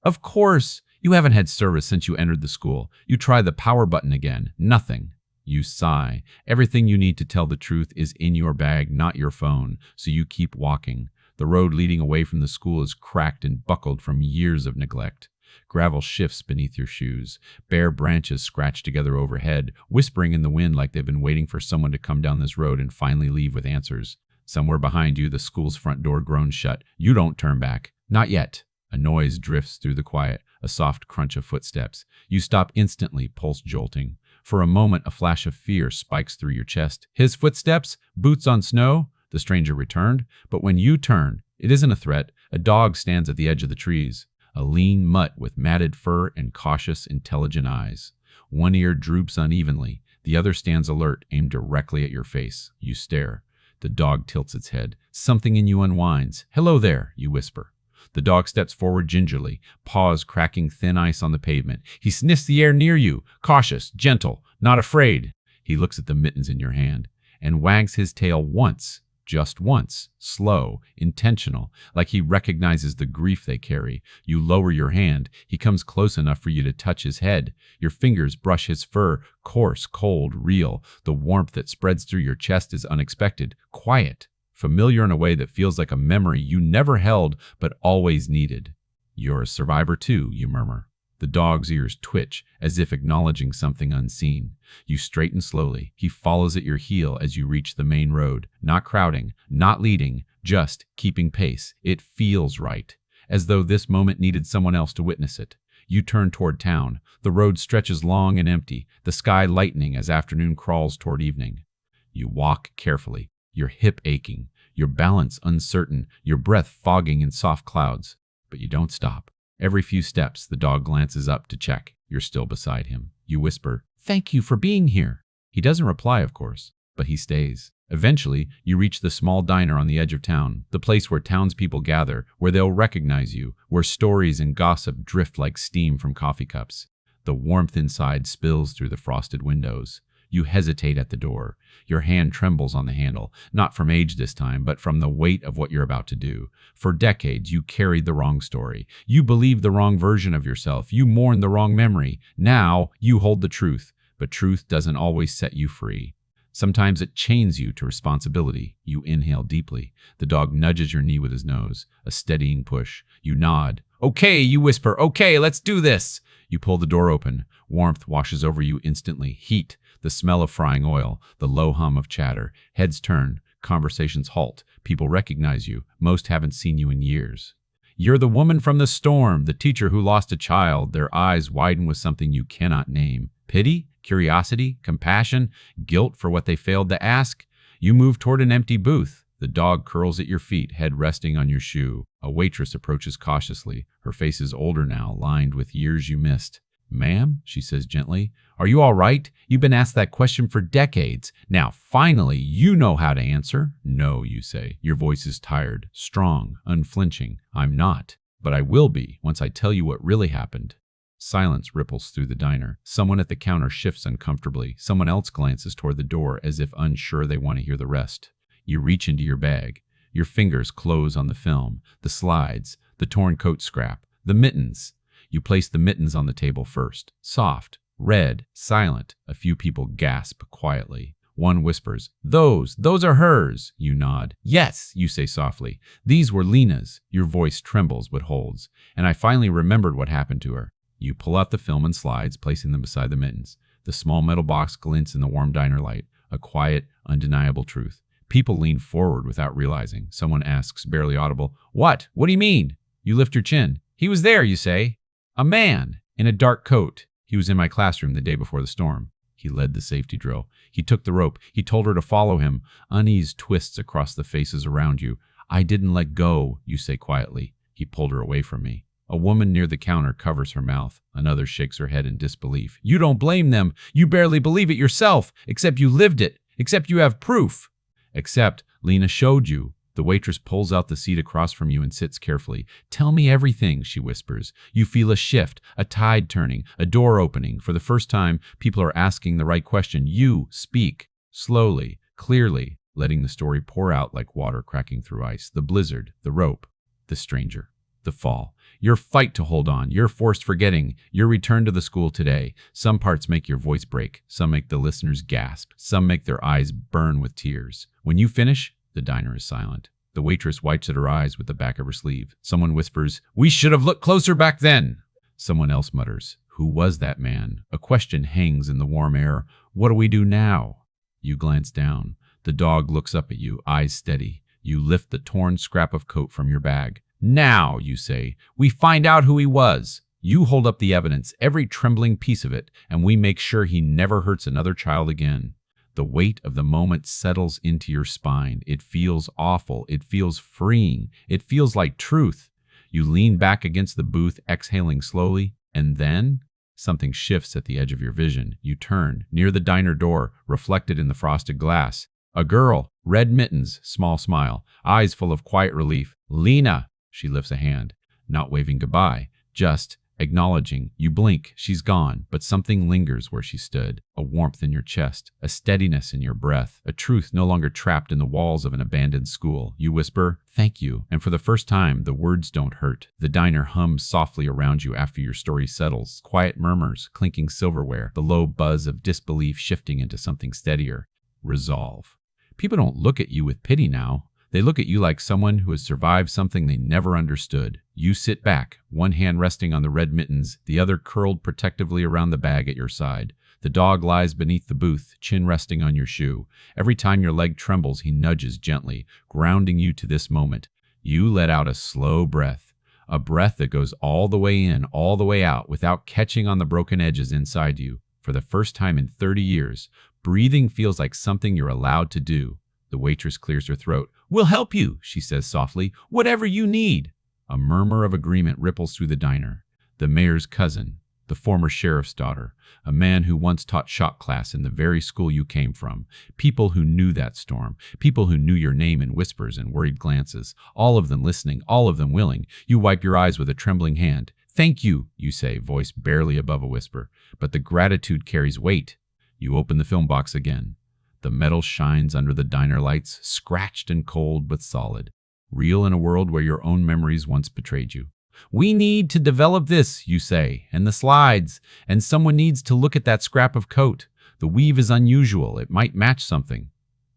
Of course! You haven't had service since you entered the school. You try the power button again. Nothing. You sigh. Everything you need to tell the truth is in your bag, not your phone, so you keep walking. The road leading away from the school is cracked and buckled from years of neglect. Gravel shifts beneath your shoes. Bare branches scratch together overhead, whispering in the wind like they've been waiting for someone to come down this road and finally leave with answers. Somewhere behind you, the school's front door groans shut. You don't turn back. Not yet. A noise drifts through the quiet, a soft crunch of footsteps. You stop instantly, pulse jolting. For a moment, a flash of fear spikes through your chest. His footsteps? Boots on snow? The stranger returned. But when you turn, it isn't a threat. A dog stands at the edge of the trees. A lean mutt with matted fur and cautious, intelligent eyes. One ear droops unevenly. The other stands alert, aimed directly at your face. You stare. The dog tilts its head. Something in you unwinds. Hello there, you whisper. The dog steps forward gingerly, paws cracking thin ice on the pavement. He sniffs the air near you, cautious, gentle, not afraid. He looks at the mittens in your hand and wags his tail once, just once, slow, intentional, like he recognizes the grief they carry. You lower your hand. He comes close enough for you to touch his head. Your fingers brush his fur, coarse, cold, real. The warmth that spreads through your chest is unexpected, quiet. Familiar in a way that feels like a memory you never held but always needed. You're a survivor too, you murmur. The dog's ears twitch, as if acknowledging something unseen. You straighten slowly. He follows at your heel as you reach the main road, not crowding, not leading, just keeping pace. It feels right, as though this moment needed someone else to witness it. You turn toward town. The road stretches long and empty, the sky lightening as afternoon crawls toward evening. You walk carefully, your hip aching, your balance uncertain, your breath fogging in soft clouds. But you don't stop. Every few steps, the dog glances up to check. You're still beside him. You whisper, "Thank you for being here." He doesn't reply, of course, but he stays. Eventually, you reach the small diner on the edge of town, the place where townspeople gather, where they'll recognize you, where stories and gossip drift like steam from coffee cups. The warmth inside spills through the frosted windows. You hesitate at the door. Your hand trembles on the handle, not from age this time, but from the weight of what you're about to do. For decades, you carried the wrong story. You believed the wrong version of yourself. You mourned the wrong memory. Now, you hold the truth, but truth doesn't always set you free. Sometimes it chains you to responsibility. You inhale deeply. The dog nudges your knee with his nose, a steadying push. You nod. "Okay," you whisper. "Okay, let's do this." You pull the door open. Warmth washes over you instantly. Heat. The smell of frying oil, the low hum of chatter. Heads turn, conversations halt. People recognize you. Most haven't seen you in years. You're the woman from the storm, the teacher who lost a child. Their eyes widen with something you cannot name. Pity? Curiosity? Compassion? Guilt for what they failed to ask? You move toward an empty booth. The dog curls at your feet, head resting on your shoe. A waitress approaches cautiously. Her face is older now, lined with years you missed. Ma'am, she says gently, are you all right? You've been asked that question for decades. Now, finally, you know how to answer. No, you say. Your voice is tired, strong, unflinching. I'm not, but I will be once I tell you what really happened. Silence ripples through the diner. Someone at the counter shifts uncomfortably. Someone else glances toward the door as if unsure they want to hear the rest. You reach into your bag. Your fingers close on the film, the slides, the torn coat scrap, the mittens. You place the mittens on the table first. Soft, red, silent. A few people gasp quietly. One whispers, those are hers. You nod. Yes, you say softly. These were Lena's. Your voice trembles but holds. And I finally remembered what happened to her. You pull out the film and slides, placing them beside the mittens. The small metal box glints in the warm diner light. A quiet, undeniable truth. People lean forward without realizing. Someone asks, barely audible, What? What do you mean? You lift your chin. He was there, you say. A man in a dark coat. He was in my classroom the day before the storm. He led the safety drill. He took the rope. He told her to follow him. Unease twists across the faces around you. I didn't let go, you say quietly. He pulled her away from me. A woman near the counter covers her mouth. Another shakes her head in disbelief. You don't blame them. You barely believe it yourself, except you lived it, except you have proof. Except Lena showed you. The waitress pulls out the seat across from you and sits carefully. Tell me everything, she whispers. You feel a shift, a tide turning, a door opening. For the first time, people are asking the right question. You speak, slowly, clearly, letting the story pour out like water cracking through ice. The blizzard, the rope, the stranger, the fall. Your fight to hold on, your forced forgetting, your return to the school today. Some parts make your voice break. Some make the listeners gasp. Some make their eyes burn with tears. When you finish, the diner is silent. The waitress wipes at her eyes with the back of her sleeve. Someone whispers, We should have looked closer back then. Someone else mutters, Who was that man? A question hangs in the warm air. What do we do now? You glance down. The dog looks up at you, eyes steady. You lift the torn scrap of coat from your bag. Now, you say, we find out who he was. You hold up the evidence, every trembling piece of it, and we make sure he never hurts another child again. The weight of the moment settles into your spine. It feels awful. It feels freeing. It feels like truth. You lean back against the booth, exhaling slowly, and then something shifts at the edge of your vision. You turn, near the diner door, reflected in the frosted glass. A girl, red mittens, small smile, eyes full of quiet relief. Lena! She lifts a hand, not waving goodbye, just acknowledging. You blink, she's gone, but something lingers where she stood. A warmth in your chest, a steadiness in your breath, a truth no longer trapped in the walls of an abandoned school. You whisper, thank you, and for the first time, the words don't hurt. The diner hums softly around you after your story settles. Quiet murmurs, clinking silverware, the low buzz of disbelief shifting into something steadier. Resolve. People don't look at you with pity now. They look at you like someone who has survived something they never understood. You sit back, one hand resting on the red mittens, the other curled protectively around the bag at your side. The dog lies beneath the booth, chin resting on your shoe. Every time your leg trembles, he nudges gently, grounding you to this moment. You let out a slow breath, a breath that goes all the way in, all the way out, without catching on the broken edges inside you. For the first time in 30 years, breathing feels like something you're allowed to do. The waitress clears her throat. We'll help you, she says softly. Whatever you need. A murmur of agreement ripples through the diner. The mayor's cousin, the former sheriff's daughter, a man who once taught shop class in the very school you came from. People who knew that storm. People who knew your name in whispers and worried glances. All of them listening, all of them willing. You wipe your eyes with a trembling hand. Thank you, you say, voice barely above a whisper. But the gratitude carries weight. You open the film box again. The metal shines under the diner lights, scratched and cold but solid, real in a world where your own memories once betrayed you. We need to develop this, you say, and the slides, and someone needs to look at that scrap of coat. The weave is unusual. It might match something.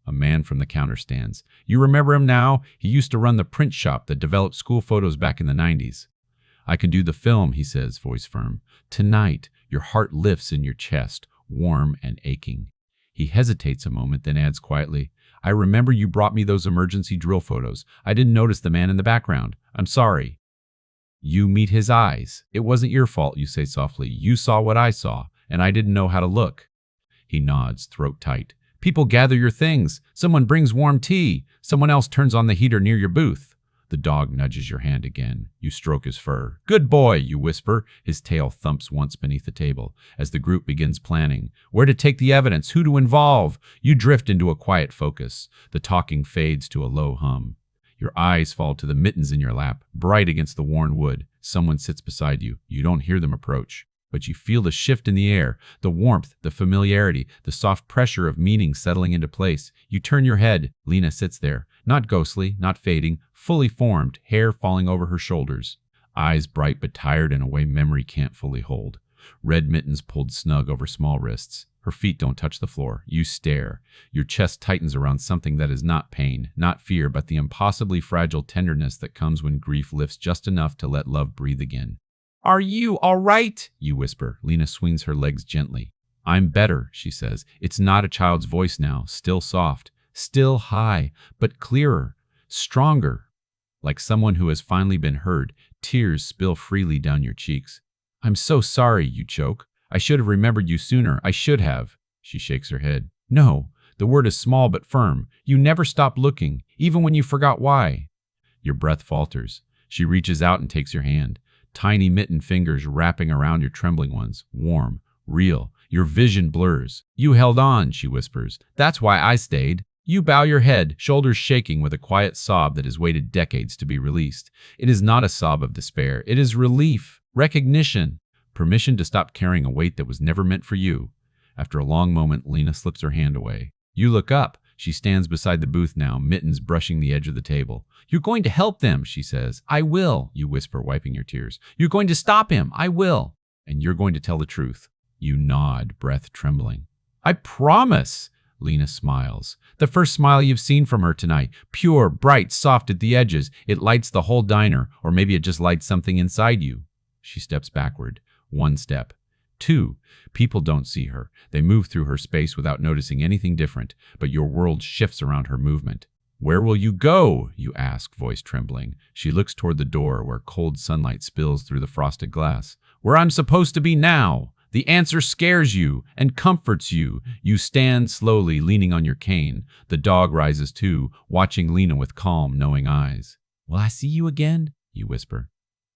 A man from the counter stands. You remember him now? He used to run the print shop that developed school photos back in the 90s. I can do the film, he says, voice firm. Tonight, your heart lifts in your chest, warm and aching. He hesitates a moment, then adds quietly, I remember you brought me those emergency drill photos. I didn't notice the man in the background. I'm sorry. You meet his eyes. It wasn't your fault, you say softly. You saw what I saw, and I didn't know how to look. He nods, throat tight. People gather your things. Someone brings warm tea. Someone else turns on the heater near your booth. The dog nudges your hand again. You stroke his fur. Good boy, you whisper. His tail thumps once beneath the table. As the group begins planning, where to take the evidence, who to involve, you drift into a quiet focus. The talking fades to a low hum. Your eyes fall to the mittens in your lap, bright against the worn wood. Someone sits beside you. You don't hear them approach, but you feel the shift in the air, the warmth, the familiarity, the soft pressure of meaning settling into place. You turn your head. Lena sits there, not ghostly, not fading, fully formed, hair falling over her shoulders. Eyes bright but tired in a way memory can't fully hold. Red mittens pulled snug over small wrists. Her feet don't touch the floor. You stare. Your chest tightens around something that is not pain, not fear, but the impossibly fragile tenderness that comes when grief lifts just enough to let love breathe again. Are you all right? You whisper. Lena swings her legs gently. I'm better, she says. It's not a child's voice now, still soft, still high, but clearer, stronger. Like someone who has finally been heard, tears spill freely down your cheeks. I'm so sorry, you choke. I should have remembered you sooner. I should have. She shakes her head. No, the word is small but firm. You never stopped looking, even when you forgot why. Your breath falters. She reaches out and takes your hand. Tiny mitten fingers wrapping around your trembling ones. Warm, real. Your vision blurs. You held on, she whispers. That's why I stayed. You bow your head, shoulders shaking with a quiet sob that has waited decades to be released. It is not a sob of despair. It is relief, recognition. Permission to stop carrying a weight that was never meant for you. After a long moment, Lena slips her hand away. You look up. She stands beside the booth now, mittens brushing the edge of the table. You're going to help them, she says. I will, you whisper, wiping your tears. You're going to stop him. I will. And you're going to tell the truth. You nod, breath trembling. I promise. Lena smiles. The first smile you've seen from her tonight. Pure, bright, soft at the edges. It lights the whole diner, or maybe it just lights something inside you. She steps backward. One step. Two. People don't see her. They move through her space without noticing anything different, but your world shifts around her movement. Where will you go? You ask, voice trembling. She looks toward the door where cold sunlight spills through the frosted glass. Where I'm supposed to be now. The answer scares you and comforts you. You stand slowly, leaning on your cane. The dog rises too, watching Lena with calm, knowing eyes. Will I see you again? You whisper.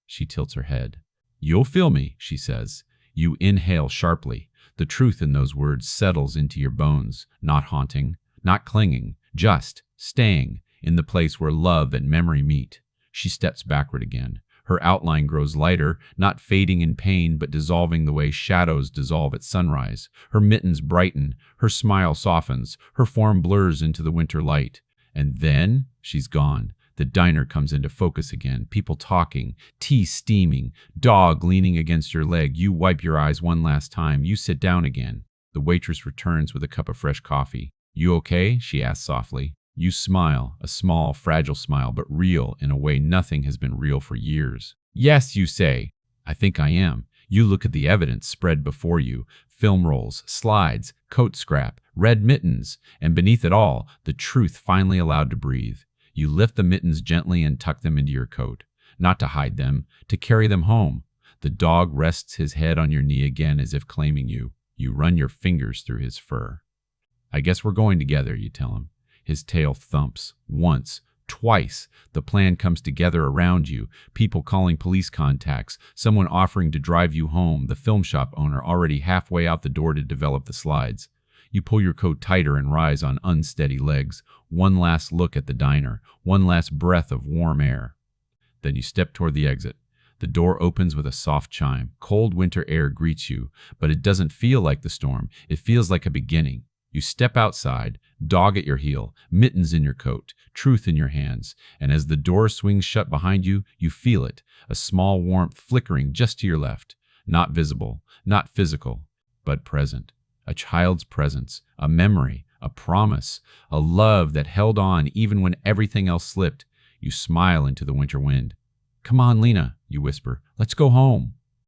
She tilts her head. You'll feel me, she says. You inhale sharply. The truth in those words settles into your bones, not haunting, not clinging, just staying in the place where love and memory meet. She steps backward again. Her outline grows lighter, not fading in pain, but dissolving the way shadows dissolve at sunrise. Her mittens brighten, her smile softens, her form blurs into the winter light. And then she's gone. The diner comes into focus again, people talking, tea steaming, dog leaning against your leg. You wipe your eyes one last time. You sit down again. The waitress returns with a cup of fresh coffee. You okay? She asks softly. You smile, a small, fragile smile, but real in a way nothing has been real for years. Yes, you say. I think I am. You look at the evidence spread before you, film rolls, slides, coat scrap, red mittens, and beneath it all, the truth finally allowed to breathe. You lift the mittens gently and tuck them into your coat, not to hide them, to carry them home. The dog rests his head on your knee again as if claiming you. You run your fingers through his fur. I guess we're going together, you tell him. His tail thumps. Once, twice, the plan comes together around you. People calling police contacts, someone offering to drive you home, the film shop owner already halfway out the door to develop the slides. You pull your coat tighter and rise on unsteady legs. One last look at the diner, one last breath of warm air. Then you step toward the exit. The door opens with a soft chime. Cold winter air greets you, but it doesn't feel like the storm. It feels like a beginning. You step outside, dog at your heel, mittens in your coat, truth in your hands, and as the door swings shut behind you, you feel it, a small warmth flickering just to your left. Not visible, not physical, but present. A child's presence, a memory, a promise, a love that held on even when everything else slipped. You smile into the winter wind. Come on, Lena, you whisper. Let's go home.